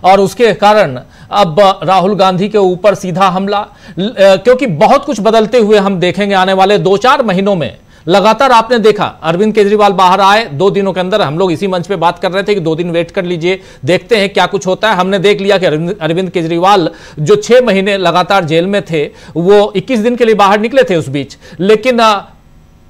और उसके कारण अब राहुल गांधी के ऊपर सीधा हमला? क्योंकि बहुत कुछ बदलते हुए हम देखेंगे आने वाले 2-4 महीनों में। लगातार आपने देखा अरविंद केजरीवाल बाहर आए, 2 दिनों के अंदर हम लोग इसी मंच पे बात कर रहे थे कि 2 दिन वेट कर लीजिए, देखते हैं क्या कुछ होता है। हमने देख लिया कि अरविंद केजरीवाल जो 6 महीने लगातार जेल में थे, वो 21 दिन के लिए बाहर निकले थे उस बीच, लेकिन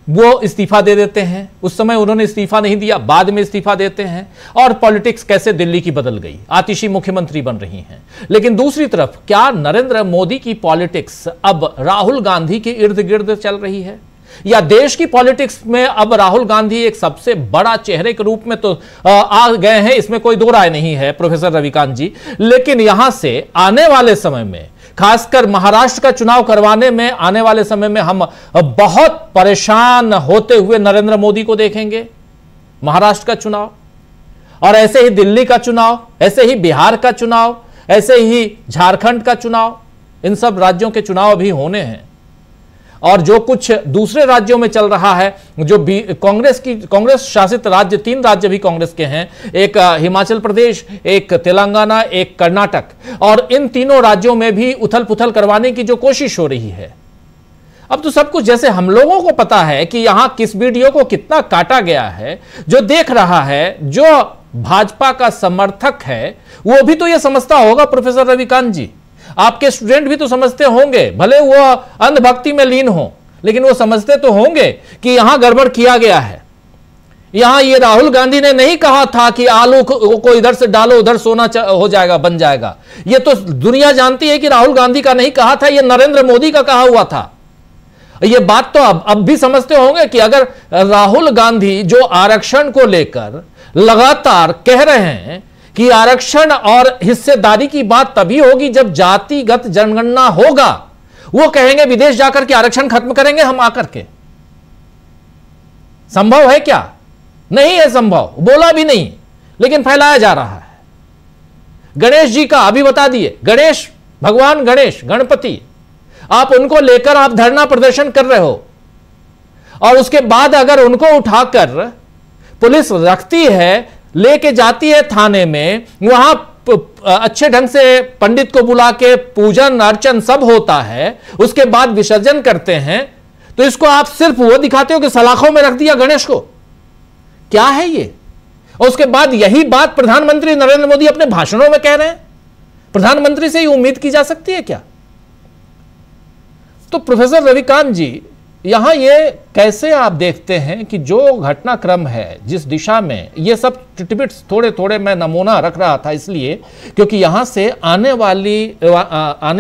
वो इस्तीफा दे देते हैं। उस समय उन्होंने इस्तीफा नहीं दिया, बाद में इस्तीफा देते हैं। और पॉलिटिक्स कैसे दिल्ली की बदल गई, आतिशी मुख्यमंत्री बन रही हैं। लेकिन दूसरी तरफ क्या नरेंद्र मोदी की पॉलिटिक्स अब राहुल गांधी के इर्द गिर्द चल रही है, या देश की पॉलिटिक्स में अब राहुल गांधी एक सबसे बड़ा चेहरे के रूप में तो आ गए हैं, इसमें कोई दो राय नहीं है प्रोफेसर रविकांत जी। लेकिन यहां से आने वाले समय में, खासकर महाराष्ट्र का चुनाव करवाने में आने वाले समय में हम बहुत परेशान होते हुए नरेंद्र मोदी को देखेंगे। महाराष्ट्र का चुनाव और ऐसे ही दिल्ली का चुनाव, ऐसे ही बिहार का चुनाव, ऐसे ही झारखंड का चुनाव, इन सब राज्यों के चुनाव अभी होने हैं। और जो कुछ दूसरे राज्यों में चल रहा है, जो कांग्रेस शासित राज्य, 3 राज्य भी कांग्रेस के हैं, एक हिमाचल प्रदेश, एक तेलंगाना, एक कर्नाटक, और इन तीनों राज्यों में भी उथल पुथल करवाने की जो कोशिश हो रही है। अब तो सब कुछ जैसे हम लोगों को पता है कि यहां किस वीडियो को कितना काटा गया है। जो देख रहा है, जो भाजपा का समर्थक है, वो भी तो यह समझता होगा प्रोफेसर रविकांत जी। आपके स्टूडेंट भी तो समझते होंगे, भले वो अंधभक्ति में लीन हो, लेकिन वो समझते तो होंगे कि यहां गड़बड़ किया गया है। यहां ये राहुल गांधी ने नहीं कहा था कि आलू को इधर से डालो उधर सोना हो जाएगा, बन जाएगा। ये तो दुनिया जानती है कि राहुल गांधी का नहीं कहा था, ये नरेंद्र मोदी का कहा हुआ था। ये बात तो अब भी समझते होंगे कि अगर राहुल गांधी जो आरक्षण को लेकर लगातार कह रहे हैं कि आरक्षण और हिस्सेदारी की बात तभी होगी जब जातिगत जनगणना होगा, वो कहेंगे विदेश जाकर के आरक्षण खत्म करेंगे हम आकर के। संभव है क्या? नहीं है संभव, बोला भी नहीं, लेकिन फैलाया जा रहा है। गणेश जी का अभी बता दिए, गणेश, भगवान गणेश, गणपति, आप उनको लेकर आप धरना प्रदर्शन कर रहे हो, और उसके बाद अगर उनको उठाकर पुलिस रखती है, लेके जाती है थाने में, वहां अच्छे ढंग से पंडित को बुला के पूजन अर्चन सब होता है, उसके बाद विसर्जन करते हैं, तो इसको आप सिर्फ वो दिखाते हो कि सलाखों में रख दिया गणेश को। क्या है ये? और उसके बाद यही बात प्रधानमंत्री नरेंद्र मोदी अपने भाषणों में कह रहे हैं। प्रधानमंत्री से ही उम्मीद की जा सकती है क्या? तो प्रोफेसर रविकांत जी, यहां ये कैसे आप देखते हैं कि जो घटनाक्रम है, जिस दिशा में ये सब टिटबिट्स थोड़े थोड़े मैं नमूना रख रहा था इसलिए क्योंकि यहां से आने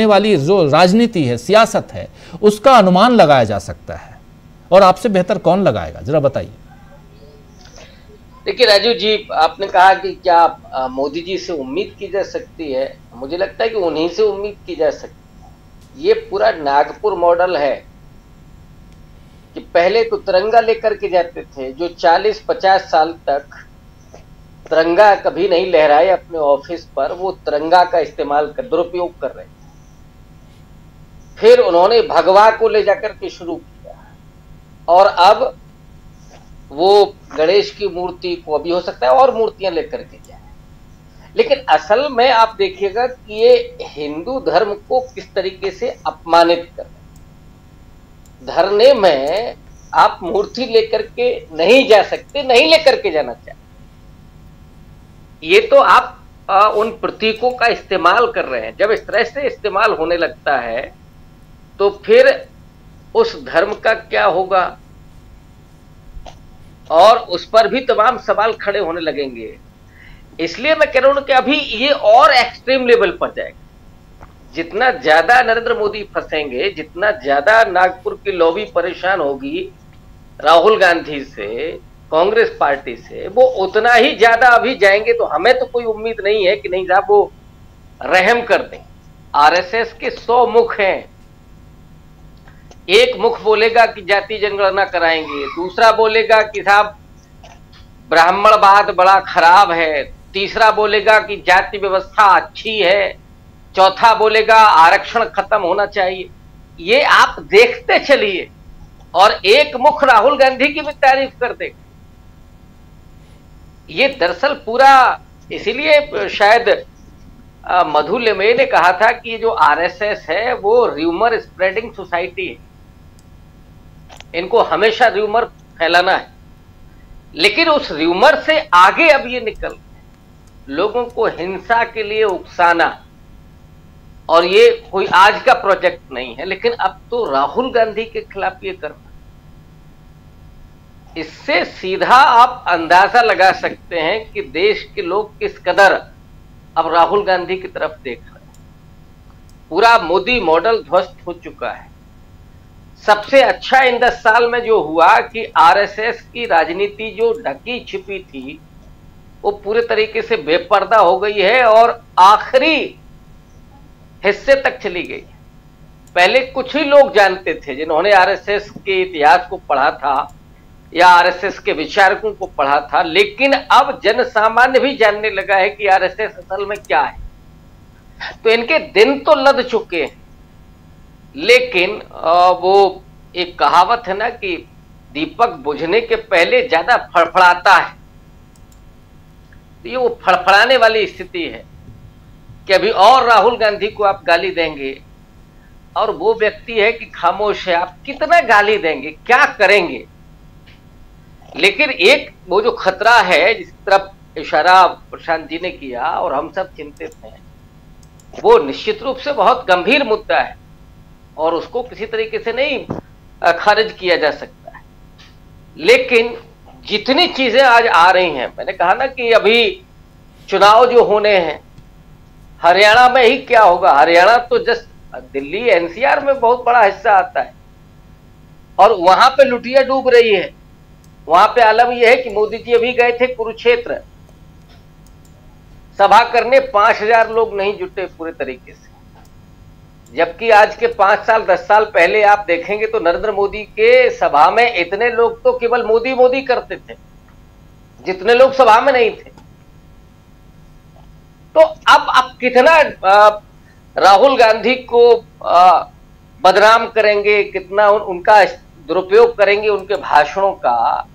वाली जो राजनीति है, सियासत है, उसका अनुमान लगाया जा सकता है, और आपसे बेहतर कौन लगाएगा, जरा बताइए। देखिए राजीव जी, आपने कहा कि क्या मोदी जी से उम्मीद की जा सकती है। मुझे लगता है कि उन्हीं से उम्मीद की जा सकती है। ये पूरा नागपुर मॉडल है कि पहले तो तिरंगा लेकर के जाते थे, जो 40-50 साल तक तिरंगा कभी नहीं लहराए अपने ऑफिस पर, वो तिरंगा का इस्तेमाल कर दुरुपयोग कर रहे थे। फिर उन्होंने भगवा को ले जाकर के शुरू किया, और अब वो गणेश की मूर्ति को, अभी हो सकता है और मूर्तियां लेकर के जाए, लेकिन असल में आप देखिएगा कि ये हिंदू धर्म को किस तरीके से अपमानित कर रहे हैं। धरने में आप मूर्ति लेकर के नहीं जा सकते, नहीं लेकर के जाना चाहिए। ये तो आप उन प्रतीकों का इस्तेमाल कर रहे हैं। जब इस तरह से इस्तेमाल होने लगता है तो फिर उस धर्म का क्या होगा, और उस पर भी तमाम सवाल खड़े होने लगेंगे। इसलिए मैं कह रहा हूं कि अभी ये और एक्सट्रीम लेवल पर जाएगा। जितना ज्यादा नरेंद्र मोदी फंसेंगे, जितना ज्यादा नागपुर की लॉबी परेशान होगी राहुल गांधी से, कांग्रेस पार्टी से, वो उतना ही ज्यादा अभी जाएंगे। तो हमें तो कोई उम्मीद नहीं है कि नहीं साहब वो रहम कर दें। आरएसएस के 100 मुख हैं। एक मुख बोलेगा कि जाति जनगणना कराएंगे, दूसरा बोलेगा कि साहब ब्राह्मणवाद बड़ा खराब है, तीसरा बोलेगा कि जाति व्यवस्था अच्छी है, चौथा बोलेगा आरक्षण खत्म होना चाहिए। ये आप देखते चलिए, और एक मुख राहुल गांधी की भी तारीफ कर देगा। ये दरअसल पूरा, इसीलिए शायद मधु लेमे ने कहा था कि ये जो आरएसएस है वो र्यूमर स्प्रेडिंग सोसाइटी है। इनको हमेशा र्यूमर फैलाना है, लेकिन उस र्यूमर से आगे अब ये निकल लोगों को हिंसा के लिए उकसाना, और ये कोई आज का प्रोजेक्ट नहीं है, लेकिन अब तो राहुल गांधी के खिलाफ ये करना, इससे सीधा आप अंदाजा लगा सकते हैं कि देश के लोग किस कदर अब राहुल गांधी की तरफ देख रहे हैं। पूरा मोदी मॉडल ध्वस्त हो चुका है। सबसे अच्छा इन 10 साल में जो हुआ कि आरएसएस की राजनीति जो ढकी छिपी थी वो पूरे तरीके से बेपर्दा हो गई है और आखिरी हिस्से तक चली गई। पहले कुछ ही लोग जानते थे जिन्होंने आरएसएस के इतिहास को पढ़ा था या आरएसएस के विचारकों को पढ़ा था, लेकिन अब जन सामान्य भी जानने लगा है कि आरएसएस असल में क्या है। तो इनके दिन तो लद चुके हैं, लेकिन वो एक कहावत है ना कि दीपक बुझने के पहले ज्यादा फड़फड़ाता है। तो ये वो फड़फड़ाने वाली स्थिति है कि अभी और राहुल गांधी को आप गाली देंगे, और वो व्यक्ति है कि खामोश है, आप कितना गाली देंगे, क्या करेंगे। लेकिन एक वो जो खतरा है जिस तरफ इशारा प्रशांत जी ने किया और हम सब चिंतित हैं, वो निश्चित रूप से बहुत गंभीर मुद्दा है और उसको किसी तरीके से नहीं खारिज किया जा सकता है। लेकिन जितनी चीजें आज आ रही हैं, मैंने कहा ना कि अभी चुनाव जो होने हैं, हरियाणा में ही क्या होगा। हरियाणा तो जस्ट दिल्ली एनसीआर में बहुत बड़ा हिस्सा आता है, और वहां पे लुटिया डूब रही है। वहां पे आलम यह है कि मोदी जी अभी गए थे कुरुक्षेत्र सभा करने, 5000 लोग नहीं जुटे पूरे तरीके से। जबकि आज के 5 साल 10 साल पहले आप देखेंगे तो नरेंद्र मोदी के सभा में इतने लोग तो केवल मोदी मोदी करते थे, जितने लोग सभा में नहीं थे। तो अब आप कितना राहुल गांधी को बदनाम करेंगे, कितना उनका दुरुपयोग करेंगे उनके भाषणों का,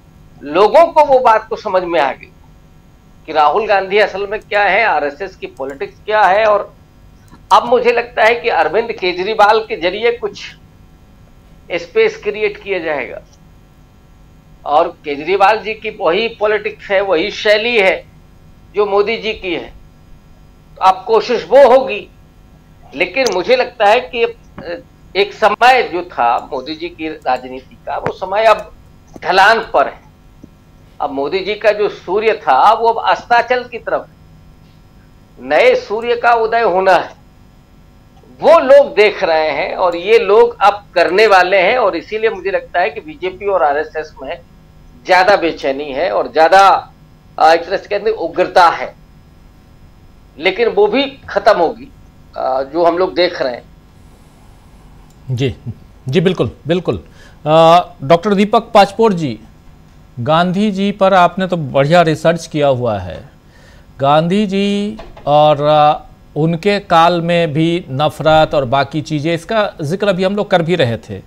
लोगों को वो बात को समझ में आ गई कि राहुल गांधी असल में क्या है, आरएसएस की पॉलिटिक्स क्या है। और अब मुझे लगता है कि अरविंद केजरीवाल के जरिए कुछ स्पेस क्रिएट किया जाएगा, और केजरीवाल जी की वही पॉलिटिक्स है, वही शैली है जो मोदी जी की है। तो अब कोशिश वो होगी, लेकिन मुझे लगता है कि एक समय जो था मोदी जी की राजनीति का, वो समय अब ढलान पर है। अब मोदी जी का जो सूर्य था वो अब अस्ताचल की तरफ है, नए सूर्य का उदय होना है, वो लोग देख रहे हैं और ये लोग अब करने वाले हैं। और इसीलिए मुझे लगता है कि बीजेपी और आरएसएस में ज्यादा बेचैनी है और ज्यादा एक तरह से कहते हैं उग्रता है, लेकिन वो भी खत्म होगी जो हम लोग देख रहे हैं। जी जी बिल्कुल बिल्कुल। डॉक्टर दीपक पाचपोर जी, गांधी जी पर आपने तो बढ़िया रिसर्च किया हुआ है। गांधी जी और उनके काल में भी नफरत और बाकी चीज़ें, इसका जिक्र अभी हम लोग कर भी रहे थे।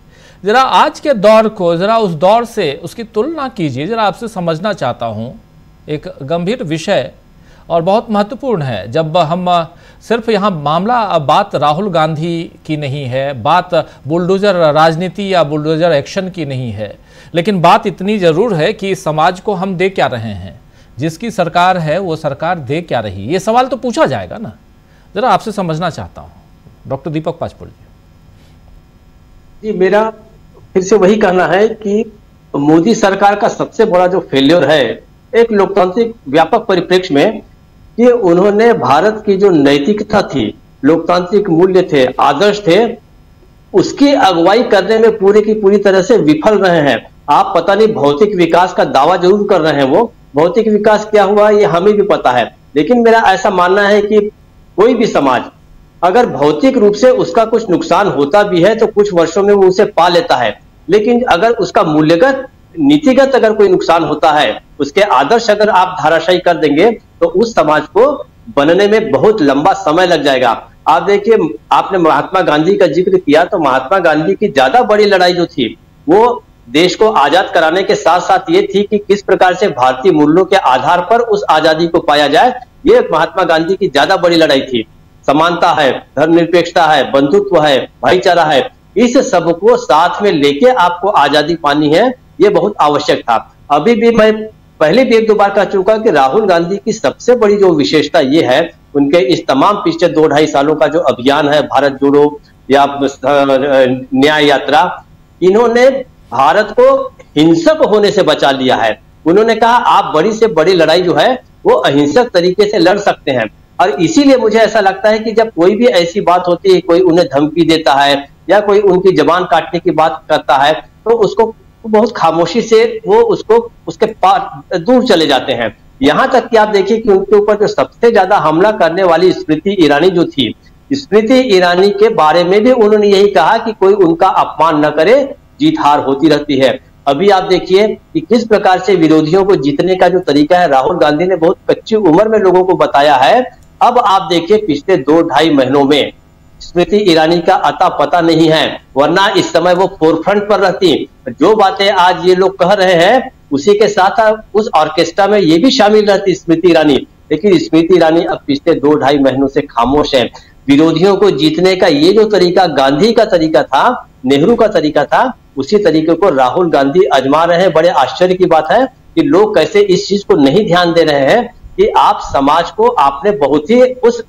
ज़रा आज के दौर को, ज़रा उस दौर से उसकी तुलना कीजिए, ज़रा आपसे समझना चाहता हूँ। एक गंभीर विषय और बहुत महत्वपूर्ण है। जब हम सिर्फ यहाँ मामला बात राहुल गांधी की नहीं है, बात बुलडोजर राजनीति या बुलडोजर एक्शन की नहीं है, लेकिन बात इतनी जरूर है कि समाज को हम दे क्या रहे हैं, जिसकी सरकार है वो सरकार दे क्या रही, ये सवाल तो पूछा जाएगा ना। जरा आपसे समझना चाहता हूँ डॉक्टर दीपक पाचपुर जी। मेरा फिर से वही कहना है कि मोदी सरकार का सबसे बड़ा जो फेल्योर है एक लोकतांत्रिक व्यापक परिप्रेक्ष्य में, कि उन्होंने भारत की जो नैतिकता थी, लोकतांत्रिक मूल्य थे, आदर्श थे, उसकी अगुवाई करने में पूरी की पूरी तरह से विफल रहे हैं। आप पता नहीं भौतिक विकास का दावा जरूर कर रहे हैं, वो भौतिक विकास क्या हुआ ये हमें भी पता है, लेकिन मेरा ऐसा मानना है कि कोई भी समाज अगर भौतिक रूप से उसका कुछ नुकसान होता भी है तो कुछ वर्षों में वो उसे पा लेता है, लेकिन अगर उसका मूल्यगत नीतिगत अगर कोई नुकसान होता है, उसके आदर्श अगर आप धाराशायी कर देंगे तो उस समाज को बनने में बहुत लंबा समय लग जाएगा। आप देखिए, आपने महात्मा गांधी का जिक्र किया, तो महात्मा गांधी की ज्यादा बड़ी लड़ाई जो थी वो देश को आजाद कराने के साथ साथ ये थी कि किस प्रकार से भारतीय मूल्यों के आधार पर उस आजादी को पाया जाए। ये महात्मा गांधी की ज्यादा बड़ी लड़ाई थी। समानता है, धर्मनिरपेक्षता है, बंधुत्व है, भाईचारा है, इस सबको साथ में लेके आपको आजादी पानी है, ये बहुत आवश्यक था। अभी भी मैं पहले भी एक दो बार कह चुका कि राहुल गांधी की सबसे बड़ी जो विशेषता ये है, उनके इस तमाम पिछले 2-2.5 सालों का जो अभियान है, भारत जोड़ो या न्याय यात्रा, इन्होंने भारत को हिंसक होने से बचा लिया है। उन्होंने कहा आप बड़ी से बड़ी लड़ाई जो है वो अहिंसक तरीके से लड़ सकते हैं, और इसीलिए मुझे ऐसा लगता है कि जब कोई भी ऐसी बात होती है, कोई उन्हें धमकी देता है या कोई उनकी जबान काटने की बात करता है, तो उसको बहुत खामोशी से वो उसके पार दूर चले जाते हैं। यहां तक कि आप देखिए कि उनके ऊपर जो सबसे ज्यादा हमला करने वाली स्मृति ईरानी जो थी, स्मृति ईरानी के बारे में भी उन्होंने यही कहा कि कोई उनका अपमान न करे, जीत हार होती रहती है। अभी आप देखिए कि किस प्रकार से विरोधियों को जीतने का जो तरीका है, राहुल गांधी ने बहुत कच्ची उम्र में लोगों को बताया है। अब आप देखिए पिछले 2-2.5 महीनों में स्मृति ईरानी का अता पता नहीं है, वरना इस समय वो फोरफ्रंट पर रहती। जो बातें आज ये लोग कह रहे हैं उसी के साथ उस ऑर्केस्ट्रा में ये भी शामिल रहती स्मृति ईरानी, लेकिन स्मृति ईरानी अब पिछले 2-2.5 महीनों से खामोश है। विरोधियों को जीतने का ये जो तरीका गांधी का तरीका था, नेहरू का तरीका था, उसी तरीके को राहुल गांधी आजमा रहे हैं। बड़े आश्चर्य की बात है कि लोग कैसे इस चीज को नहीं ध्यान दे रहे हैं कि आप समाज को आपने बहुत ही उस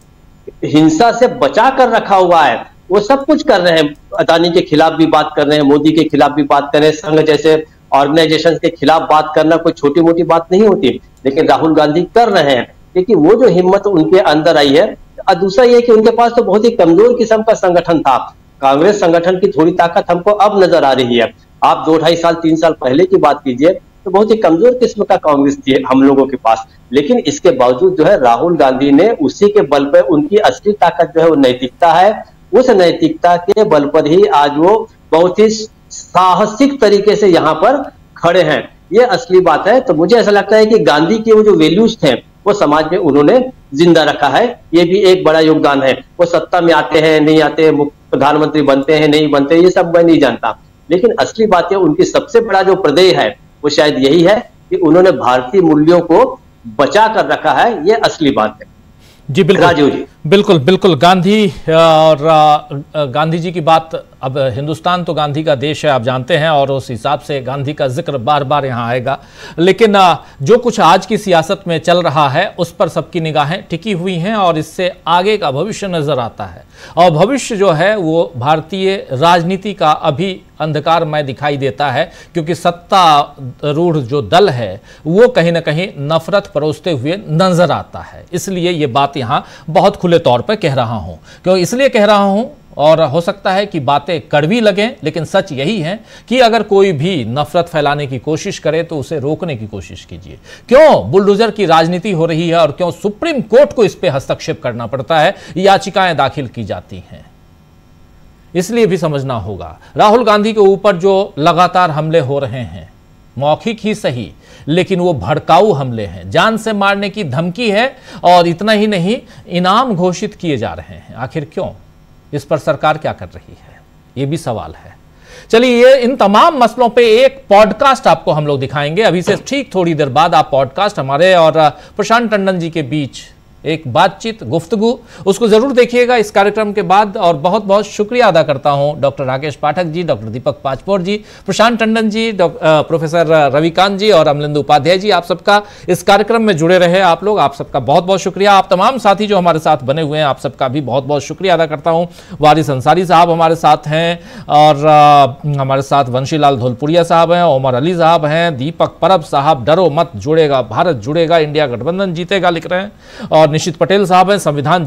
हिंसा से बचा कर रखा हुआ है। वो सब कुछ कर रहे हैं, अदानी के खिलाफ भी बात कर रहे हैं, मोदी के खिलाफ भी बात कर रहे हैं, संघ जैसे ऑर्गेनाइजेशन के खिलाफ बात करना कोई छोटी मोटी बात नहीं होती, लेकिन राहुल गांधी कर रहे हैं क्योंकि वो जो हिम्मत उनके अंदर आई है। और दूसरा ये कि उनके पास तो बहुत ही कमजोर किस्म का संगठन था। कांग्रेस संगठन की थोड़ी ताकत हमको अब नजर आ रही है। आप 2-2.5 साल 3 साल पहले की बात कीजिए तो बहुत ही कमजोर किस्म का कांग्रेस थी हम लोगों के पास, लेकिन इसके बावजूद जो है राहुल गांधी ने उसी के बल पर, उनकी असली ताकत जो है वो नैतिकता है, उस नैतिकता के बल पर ही आज वो बहुत ही साहसिक तरीके से यहाँ पर खड़े हैं। ये असली बात है। तो मुझे ऐसा लगता है कि गांधी के वो जो वैल्यूज थे वो समाज में उन्होंने जिंदा रखा है। ये भी एक बड़ा योगदान है। वो सत्ता में आते हैं नहीं आते, प्रधानमंत्री बनते हैं नहीं बनते, ये सब मैं नहीं जानता, लेकिन असली बात है उनकी सबसे बड़ा जो प्रदेय है वो शायद यही है कि उन्होंने भारतीय मूल्यों को बचा कर रखा है। ये असली बात है। जी बिल्कुल राजीव जी, बिल्कुल बिल्कुल। गांधी और गांधी जी की बात, अब हिंदुस्तान तो गांधी का देश है आप जानते हैं, और उस हिसाब से गांधी का जिक्र बार बार यहाँ आएगा, लेकिन जो कुछ आज की सियासत में चल रहा है उस पर सबकी निगाहें टिकी हुई हैं और इससे आगे का भविष्य नजर आता है। और भविष्य जो है वो भारतीय राजनीति का अभी अंधकारमय दिखाई देता है, क्योंकि सत्तारूढ़ जो दल है वो कहीं ना कहीं नफरत परोसते हुए नजर आता है। इसलिए ये बात यहाँ बहुत खुले तौर पर कह रहा हूँ। क्यों इसलिए कह रहा हूँ, और हो सकता है कि बातें कड़वी लगें, लेकिन सच यही है कि अगर कोई भी नफरत फैलाने की कोशिश करे तो उसे रोकने की कोशिश कीजिए। क्यों बुलडोजर की राजनीति हो रही है और क्यों सुप्रीम कोर्ट को इस पे हस्तक्षेप करना पड़ता है, याचिकाएं दाखिल की जाती हैं, इसलिए भी समझना होगा। राहुल गांधी के ऊपर जो लगातार हमले हो रहे हैं, मौखिक ही सही लेकिन वो भड़काऊ हमले हैं, जान से मारने की धमकी है, और इतना ही नहीं इनाम घोषित किए जा रहे हैं। आखिर क्यों? इस पर सरकार क्या कर रही है, ये भी सवाल है। चलिए, ये इन तमाम मसलों पे एक पॉडकास्ट आपको हम लोग दिखाएंगे। अभी से ठीक थोड़ी देर बाद आप पॉडकास्ट हमारे और प्रशांत टंडन जी के बीच एक बातचीत, गुफ्तगू, उसको जरूर देखिएगा इस कार्यक्रम के बाद। और बहुत बहुत शुक्रिया अदा करता हूं डॉक्टर राकेश पाठक जी, डॉक्टर दीपक पाचपोर जी, प्रशांत टंडन जी, प्रोफेसर रविकांत जी और अमलेंदु उपाध्याय जी, आप सबका इस कार्यक्रम में जुड़े रहे आप लोग, आप सबका बहुत बहुत शुक्रिया। आप तमाम साथी जो हमारे साथ बने हुए हैं, आप सबका भी बहुत बहुत शुक्रिया अदा करता हूं। वारिस अंसारी साहब हमारे साथ हैं और हमारे साथ वंशीलाल धौलपुरिया साहब हैं, ओमर अली साहब हैं, दीपक परब साहब डरो मत, जुड़ेगा भारत जुड़ेगा, इंडिया गठबंधन जीतेगा लिख रहे हैं, और निशित पटेल साहब हैं, संविधान